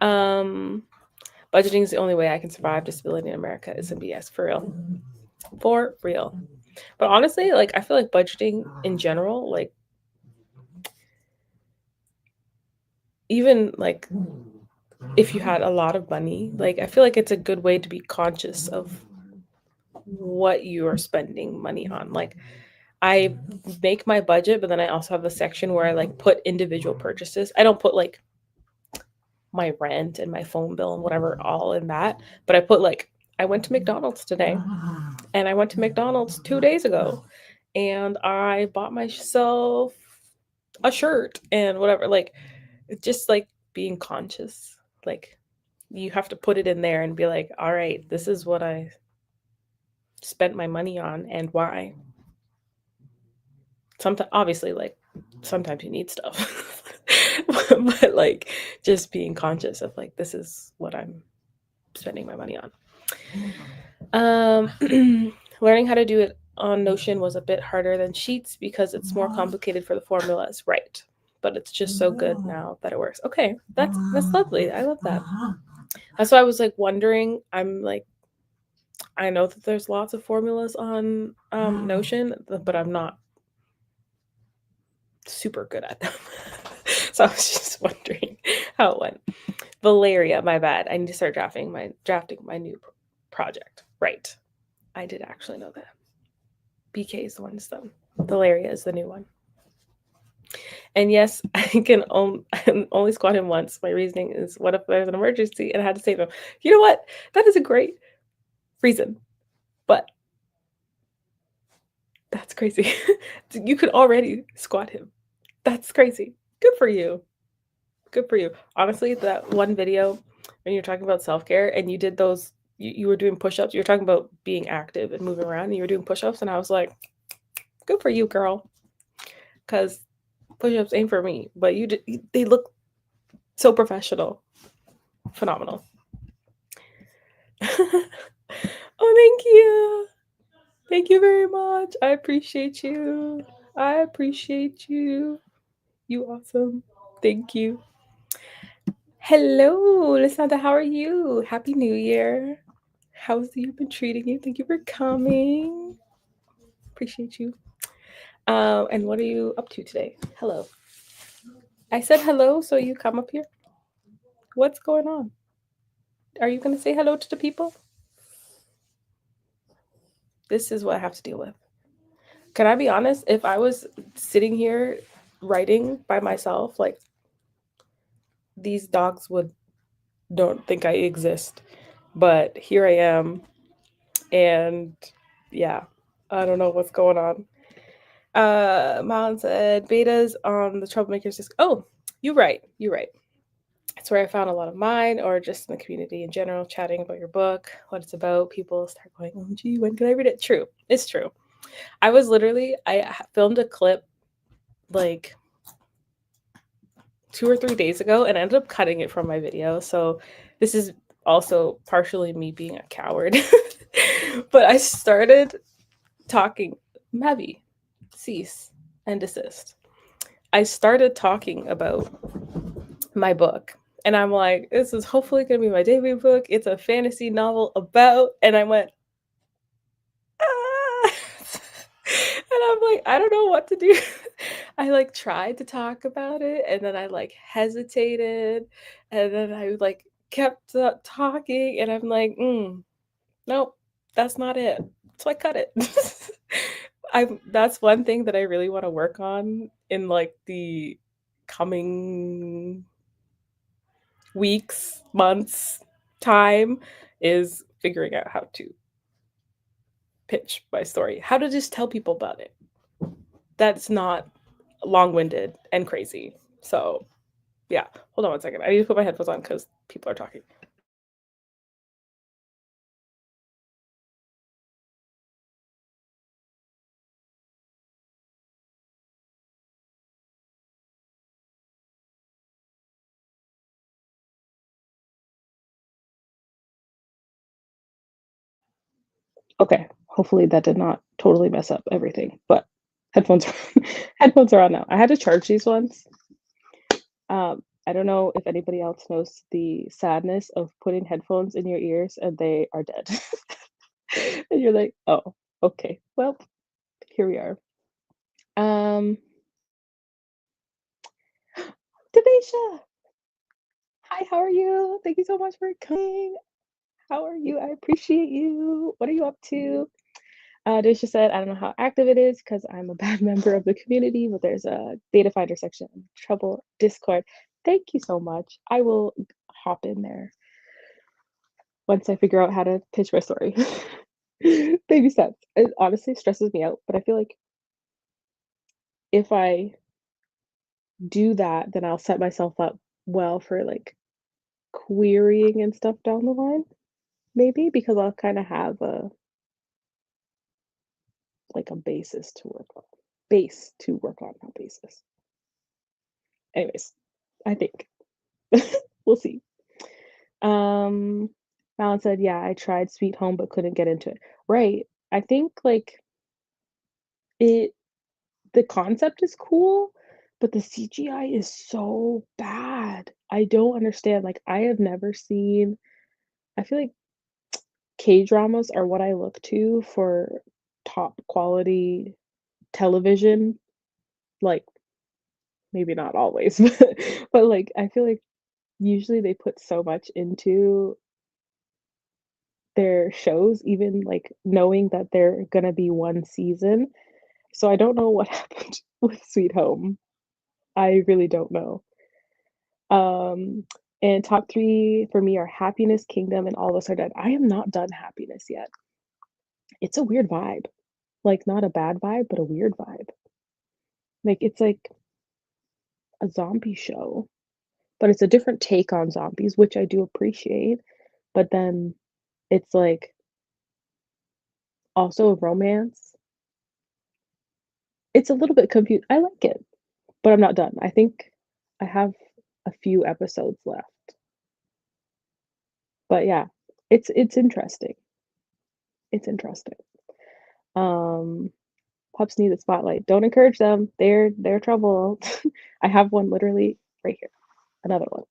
S1: Budgeting is the only way I can survive disability in America is in BS, for real. For real. But honestly, like, I feel like budgeting in general, like, even, like, if you had a lot of money, like, I feel like it's a good way to be conscious of what you are spending money on. Like, I make my budget, but then I also have the section where I, like, put individual purchases. I don't put, like, my rent and my phone bill and whatever all in that, but I put, like, I went to McDonald's today, and I went to McDonald's 2 days ago, and I bought myself a shirt and whatever. Like, it's just, like, being conscious. Like, you have to put it in there and be like, all right, this is what I spent my money on and why. Sometimes, obviously, like, sometimes you need stuff. But, like, just being conscious of, like, this is what I'm spending my money on. Learning how to do it on Notion was a bit harder than Sheets because it's more complicated for the formulas. Right. but it's just so good now that it works. Okay, that's lovely. I love that. That's why I was like wondering. I'm like, I know that there's lots of formulas on Notion, but I'm not super good at them. So I was just wondering how it went. Valeria, my bad. I need to start drafting my new project. Right. I did actually know that. BK is the one that's done. Valeria is the new one. And yes, I can only squat him once. My reasoning is, what if there's an emergency and I had to save him? You know what? That is a great reason. But that's crazy. You could already squat him. That's crazy. Good for you. Good for you. Honestly, that one video when you're talking about self-care and you did those, you were doing push-ups, you were talking about being active and moving around, and you were doing push-ups, and I was like, good for you, girl. Because push-ups ain't for me, but they look so professional. Phenomenal. Oh, thank you. Thank you very much. I appreciate you. I appreciate you. You awesome. Thank you. Hello, Lysandra. How are you? Happy New Year. How's the year been treating you? Thank you for coming. Appreciate you. And what are you up to today? Hello. I said hello, so you come up here. What's going on? Are you going to say hello to the people? This is what I have to deal with. Can I be honest? If I was sitting here writing by myself, like, these dogs don't think I exist. But here I am. And yeah, I don't know what's going on. Malin said betas on the troublemakers disc. Oh, you're right. It's where I found a lot of mine, or just in the community in general, chatting about your book, what it's about. People start going, oh, gee, when can I read it? True. It's true. I filmed a clip like 2 or 3 days ago and ended up cutting it from my video. So this is also partially me being a coward. But I started talking, Mavi, cease and desist. I started talking about my book. And I'm like, this is hopefully going to be my debut book. It's a fantasy novel about, and I went, ah. And I'm like, I don't know what to do. I like tried to talk about it, and then I like hesitated, and then I like kept talking, and I'm like, nope, that's not it. So I cut it. That's one thing that I really want to work on in like the coming weeks, months, time, is figuring out how to pitch my story, how to just tell people about it. That's not long-winded and crazy. So yeah, hold on one second. I need to put my headphones on because people are talking. Okay, hopefully that did not totally mess up everything, but headphones headphones are on now. I had to charge these ones. I don't know if anybody else knows the sadness of putting headphones in your ears and they are dead. And you're like, oh, okay, well, here we are. Denisha, hi, how are you? Thank you so much for coming. How are you? I appreciate you. What are you up to? Denisha said, I don't know how active it is because I'm a bad member of the community, but there's a data finder section in Trouble Discord. Thank you so much. I will hop in there once I figure out how to pitch my story. Baby steps. It honestly stresses me out, but I feel like if I do that, then I'll set myself up well for like querying and stuff down the line, maybe because I'll kind of have a basis to work on. Base to work on, not basis. Anyways, I think we'll see. Malin said, yeah, I tried Sweet Home but couldn't get into it. Right. I think like it the concept is cool, but the CGI is so bad. I don't understand, like, I have never seen I feel like K-dramas are what I look to for top quality television, like, maybe not always, but, like, I feel like usually they put so much into their shows, even, like, knowing that they're gonna be 1 season, so I don't know what happened with Sweet Home. I really don't know. Um, and top 3 for me are Happiness, Kingdom, and All of Us Are Dead. I am not done Happiness yet. It's a weird vibe, like, not a bad vibe, but a weird vibe. Like, it's like a zombie show, but it's a different take on zombies, which I do appreciate, but then it's, like, also a romance. It's a little bit I like it, but I'm not done. I think I have a few episodes left. But yeah, it's interesting. It's interesting. Um, Pups need the spotlight. Don't encourage them. They're trouble. I have one literally right here. Another one.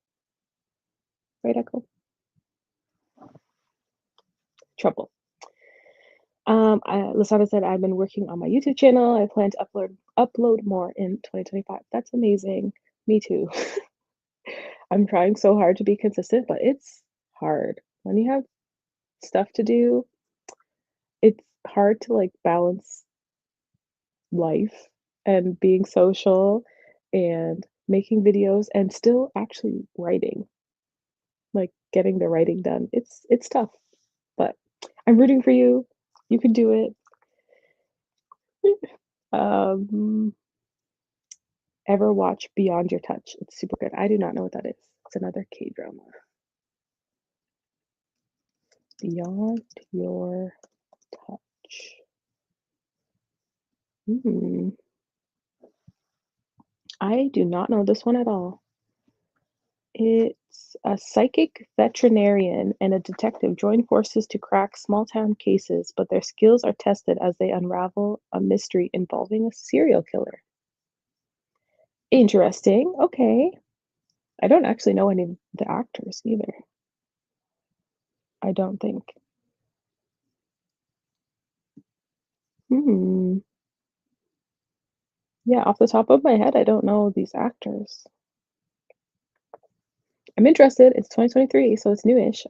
S1: Right, Echo? Trouble. Lasada said, "I've been working on my YouTube channel. I plan to upload more in 2025." That's amazing. Me too. I'm trying so hard to be consistent, but it's hard. When you have stuff to do, it's hard to, like, balance life and being social and making videos and still actually writing, like, getting the writing done. It's tough, but I'm rooting for you. You can do it. Um, ever watch Beyond Your Touch? It's super good. I do not know what that is. It's another K-drama. Beyond Your Touch. Hmm. I do not know this one at all. It's a psychic veterinarian and a detective join forces to crack small town cases, but their skills are tested as they unravel a mystery involving a serial killer. Interesting. Okay. I don't actually know any of the actors either. I don't think. Hmm. Yeah, off the top of my head, I don't know these actors. I'm interested. It's 2023, so it's newish.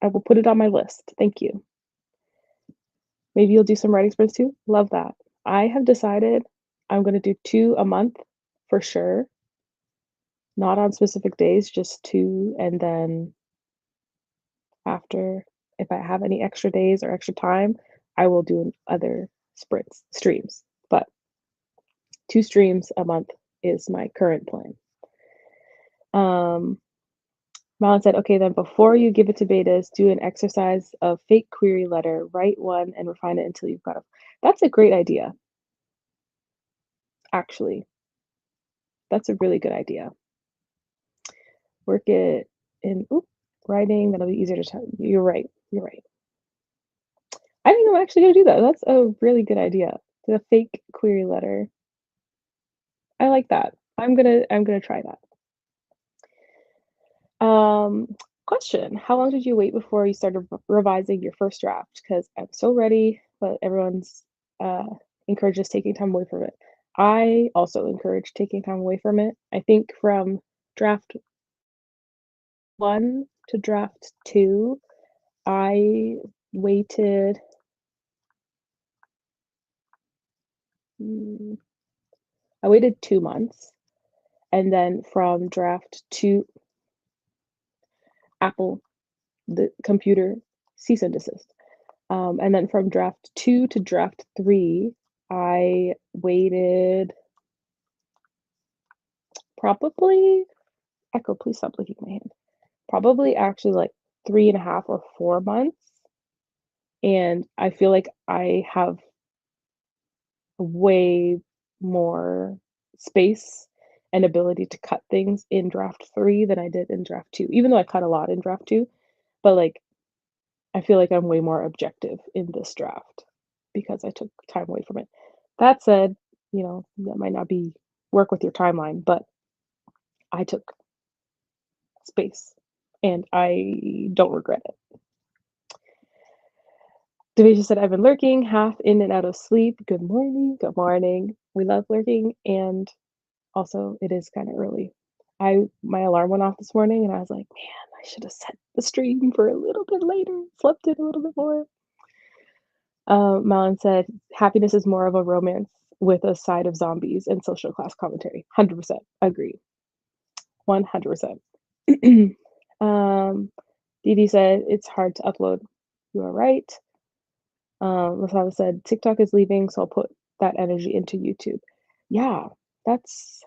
S1: I will put it on my list. Thank you. Maybe you'll do some writing sprints too? Love that. I have decided I'm gonna do 2 a month for sure, not on specific days, just 2, and then after, if I have any extra days or extra time, I will do other streams, but 2 streams a month is my current plan. Um, Malin said, "Okay, then before you give it to betas, do an exercise of fake query letter, write one and refine it until you've got a." That's a great idea, actually. That's a really good idea. Work it in writing, that'll be easier to tell. You're right. You're right. I think I'm actually gonna do that. That's a really good idea. The fake query letter. I like that. I'm gonna try that. Um, Question. How long did you wait before you started revising your first draft? Because I'm so ready, but everyone's uh encourages taking time away from it. I also encourage taking time away from it. I think from draft 1 to draft 2, I waited, mm, I waited 2 months, and then from draft 2 Apple, the computer, cease and desist. And then from draft 2 to draft 3, I waited probably Echo, please stop licking my hand. Probably actually, like, 3.5 or 4 months, and I feel like I have way more space and ability to cut things in draft 3 than I did in draft 2, even though I cut a lot in draft 2, but, like, I feel like I'm way more objective in this draft because I took time away from it. That said, that might not be work with your timeline, but I took space, and I don't regret it. Demetra said, "I've been lurking, half in and out of sleep. Good morning, good morning." We love lurking, and also it is kinda early. My alarm went off this morning, and I was like, "Man, I should have set the stream for a little bit later, slept in a little bit more." Malin said, "Happiness is more of a romance with a side of zombies and social class commentary." 100% agree. 100%. Um, Didi said, "It's hard to upload." You are right. Lasava said, "TikTok is leaving, so I'll put that energy into YouTube." Yeah, that's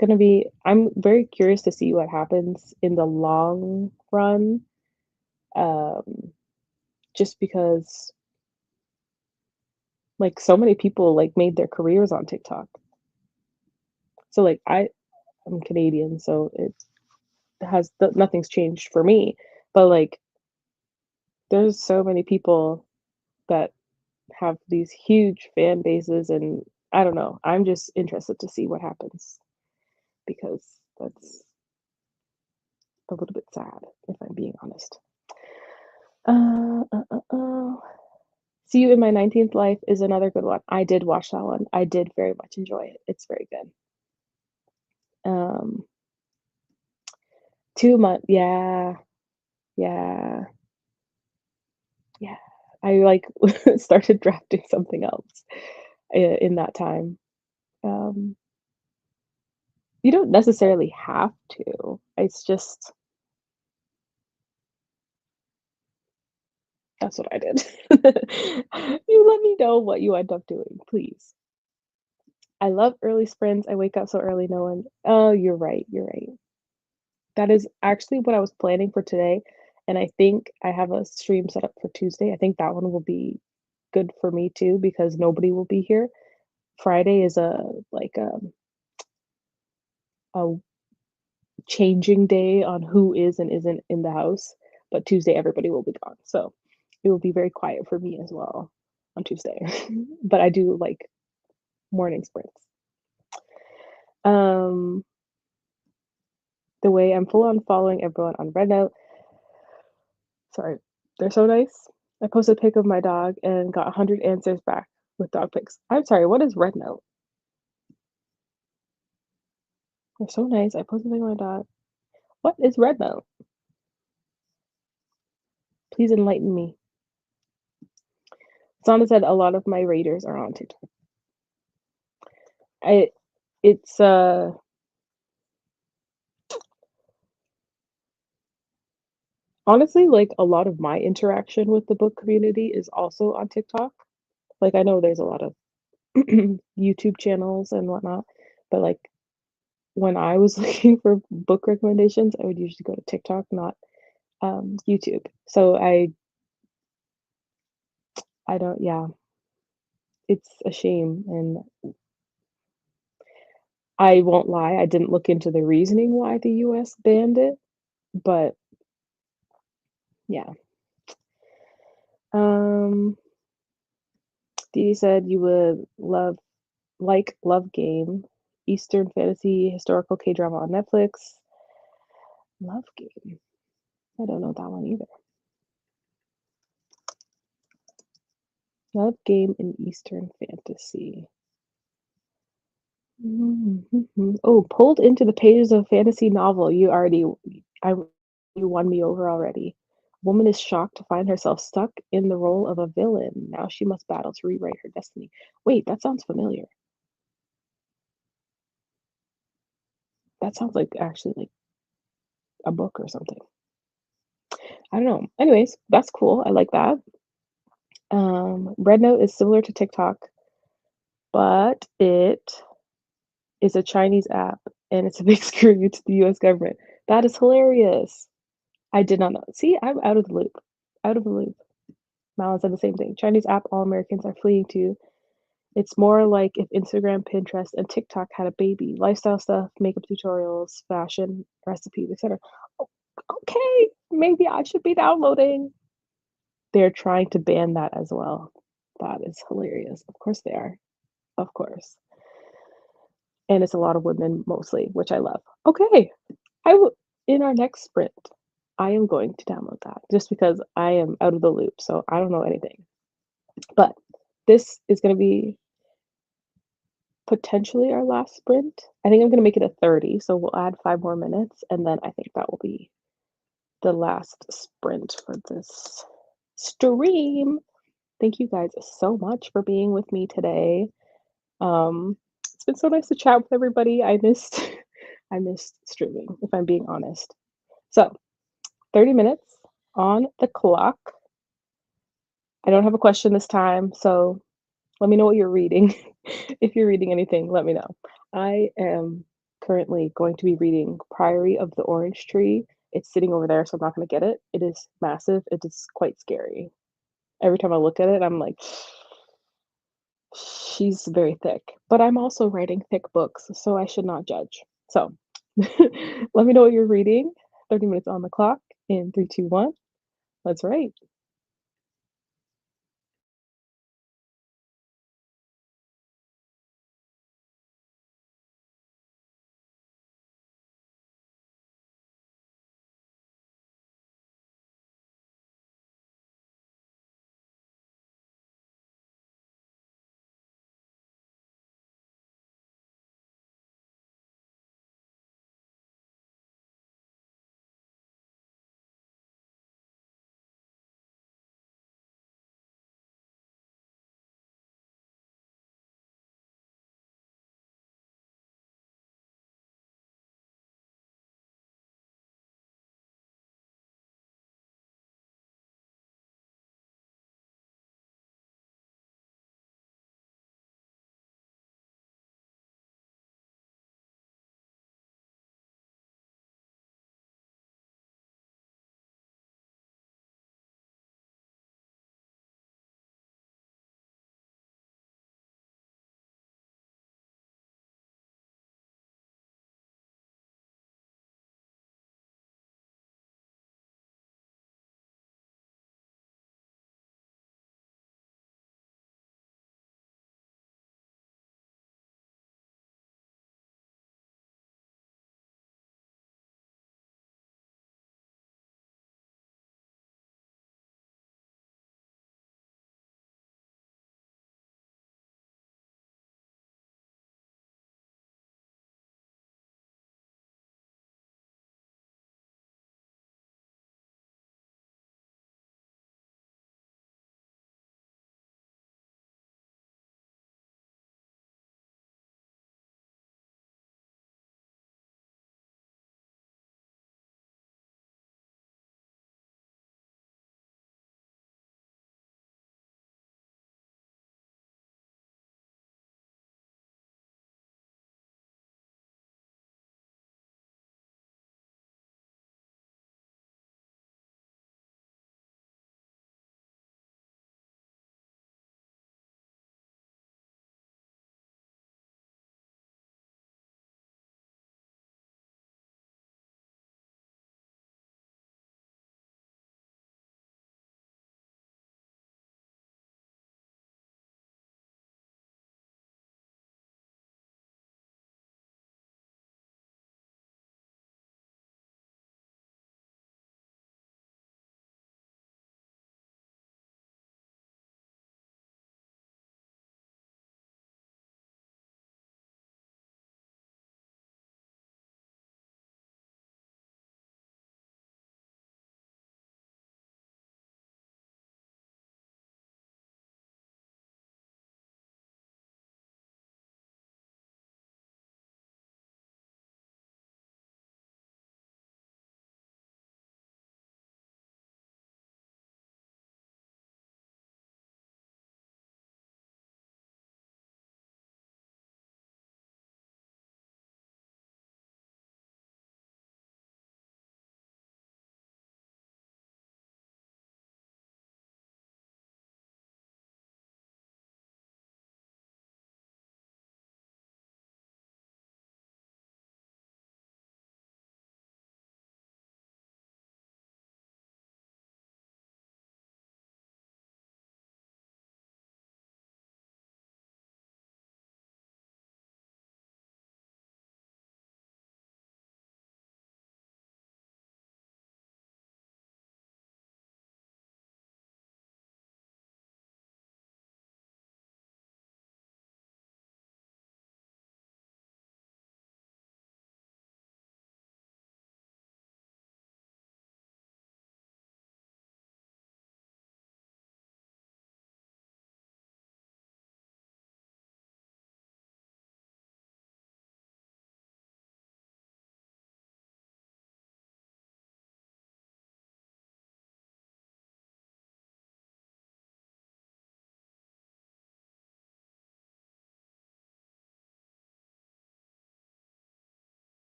S1: gonna be I'm very curious to see what happens in the long run, um, just because, like, so many people, like, made their careers on TikTok. So, like, I'm Canadian, so it has nothing's changed for me, but, like, there's so many people that have these huge fan bases, and I don't know, I'm just interested to see what happens because that's a little bit sad, if I'm being honest. Uh, uh, uh, uh. See You in My 19th Life is another good one. I did watch that one. I did very much enjoy it. It's very good. 2 month yeah, yeah, yeah. I, like, started drafting something else in that time. Um, you don't necessarily have to. It's just that's what I did. You let me know what you end up doing, please. I love early sprints. I wake up so early, no one oh, you're right, you're right. That is actually what I was planning for today, and I think I have a stream set up for Tuesday. I think that one will be good for me too because nobody will be here. Friday is a changing day on who is and isn't in the house, but Tuesday everybody will be gone. So it will be very quiet for me as well on Tuesday. But I do like morning sprints. Um, the way I'm full on following everyone on Rednote. Sorry, they're so nice. I posted a pic of my dog and got 100 answers back with dog pics. I'm sorry, what is Rednote? They're so nice. I posted a pic of my dog. What is Rednote? Please enlighten me. Sana said a lot of my raiders are on TikTok. I it's honestly like a lot of my interaction with the book community is also on TikTok. Like I know there's a lot of YouTube channels and whatnot, but like when I was looking for book recommendations, I would usually go to TikTok, not YouTube. So I don't yeah, it's a shame, and I won't lie, I didn't look into the reasoning why the US banned it, but yeah. Um, Dee said you would love Game, Eastern fantasy historical K-drama on Netflix. Love Game. I don't know that one either. Love Game and Eastern fantasy. Oh, pulled into the pages of a fantasy novel. I, you won me over already. Woman is shocked to find herself stuck in the role of a villain. Now she must battle to rewrite her destiny. Wait, that sounds familiar. That sounds like actually like a book or something. I don't know. Anyways, that's cool. I like that. Red Note is similar to TikTok, but it is a Chinese app and it's a big screw you to the US government. That is hilarious. I did not know. See, I'm out of the loop. Out of the loop. Malin said the same thing. Chinese app all Americans are fleeing to. It's more like if Instagram, Pinterest, and TikTok had a baby. Lifestyle stuff, makeup tutorials, fashion, recipes, etc. Okay, maybe I should be downloading. They're trying to ban that as well. That is hilarious. Of course they are. Of course. and it's a lot of women mostly, which I love. Okay, I will in our next sprint, I am going to download that just because I am out of the loop, so I don't know anything. But this is gonna be potentially our last sprint. I think I'm gonna make it a 30, so we'll add 5 more minutes, and then I think that will be the last sprint for this stream. Thank you guys so much for being with me today. It's been so nice to chat with everybody. I missed I missed streaming, if I'm being honest. So, 30 minutes on the clock. I don't have a question this time, so let me know what you're reading. If you're reading anything, let me know. I am currently going to be reading Priory of the Orange Tree. It's sitting over there, so I'm not gonna get it. It is massive. It is quite scary. Every time I look at it, I'm like, she's very thick. But I'm also writing thick books, so I should not judge. So let me know what you're reading. 30 minutes on the clock in 3, 2, 1. Let's write.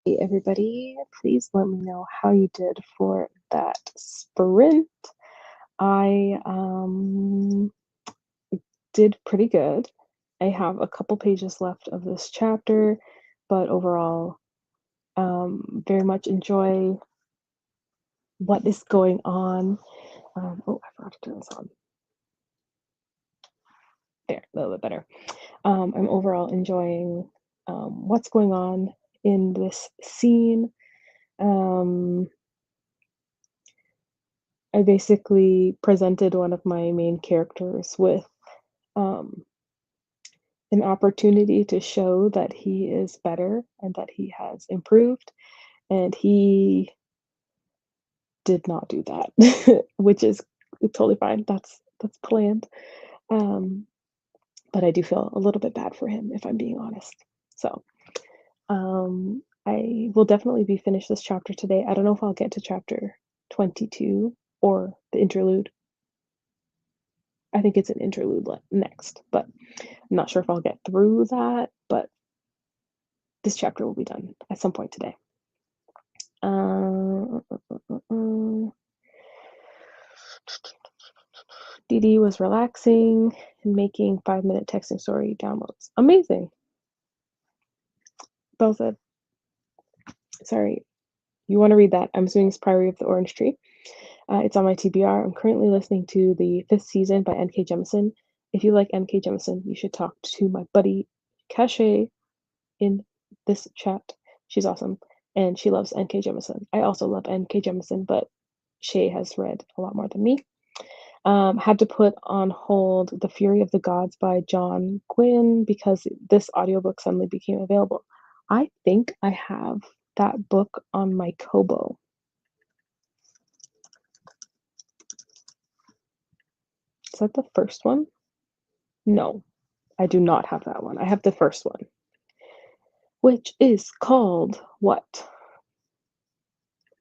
S1: Hey everybody, please let me know how you did for that sprint. I did pretty good. I have a couple pages left of this chapter, but overall, very much enjoy what is going on. Oh, I forgot to turn this on. There, a little bit better. I'm overall enjoying what's going on in this scene. Um, I basically presented one of my main characters with um, an opportunity to show that he is better and that he has improved, and he did not do that, which is totally fine. That's planned. Um, but I do feel a little bit bad for him, if I'm being honest. So I will definitely be finished this chapter today. I don't know if I'll get to chapter 22 or the interlude. I think it's an interlude next, but I'm not sure if I'll get through that, but this chapter will be done at some point today. Dee Dee was relaxing and making 5-minute texting story downloads. Amazing. Belle said, sorry, you want to read that? I'm assuming it's Priory of the Orange Tree. It's on my TBR. I'm currently listening to the 5th season by N.K. Jemisin. If you like N.K. Jemisin, you should talk to my buddy Cache in this chat. She's awesome, and she loves N.K. Jemisin. I also love N.K. Jemisin, but Shay has read a lot more than me. Had to put on hold The Fury of the Gods by John Gwynne because this audiobook suddenly became available. I think I have that book on my Kobo. Is that the first one? No, I do not have that one. I have the first one, which is called what?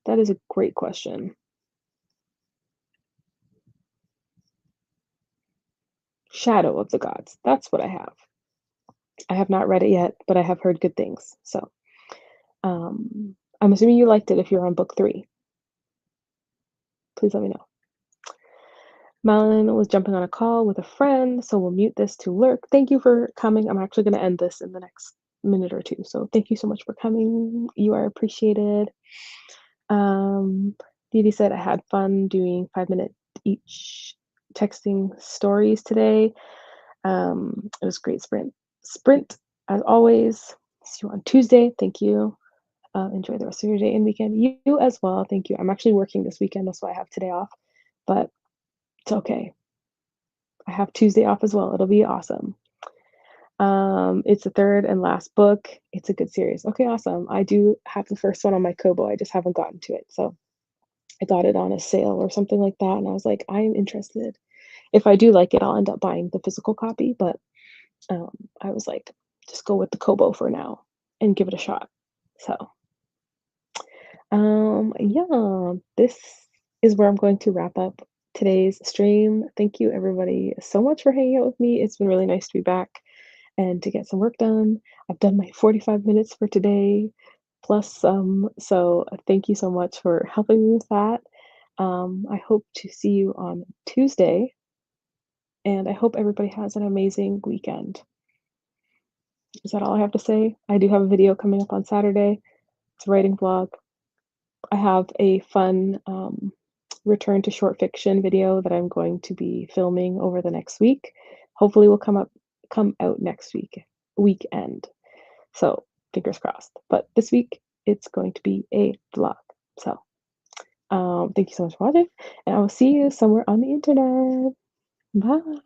S1: That is a great question. Shadow of the Gods. That's what I have. I have not read it yet, but I have heard good things. So I'm assuming you liked it if you're on book 3. Please let me know. Malin was jumping on a call with a friend, so we'll mute this to lurk. Thank you for coming. I'm actually going to end this in the next minute or two. So thank you so much for coming. You are appreciated. Dee Dee said I had fun doing 5-minute each texting stories today. It was a great sprint as always. See you on Tuesday. Thank you. Enjoy the rest of your day and weekend. You as well. Thank you. I'm actually working this weekend. That's why I have today off, but it's okay. I have Tuesday off as well. It'll be awesome. It's the 3rd and last book. It's a good series. Okay, awesome. I do have the first one on my Kobo. I just haven't gotten to it. So I got it on a sale or something like that. And I was like, I am interested. If I do like it, I'll end up buying the physical copy. But I was like, just go with the Kobo for now and give it a shot. So yeah, this is where I'm going to wrap up today's stream. Thank you everybody so much for hanging out with me. It's been really nice to be back and to get some work done. I've done my 45 minutes for today plus some, so thank you so much for helping me with that. I hope to see you on Tuesday, and I hope everybody has an amazing weekend. Is that all I have to say? I do have a video coming up on Saturday. It's a writing vlog. I have a fun return to short fiction video that I'm going to be filming over the next week. Hopefully will come out next weekend. So fingers crossed. But this week it's going to be a vlog. So thank you so much for watching, and I will see you somewhere on the internet. Bye.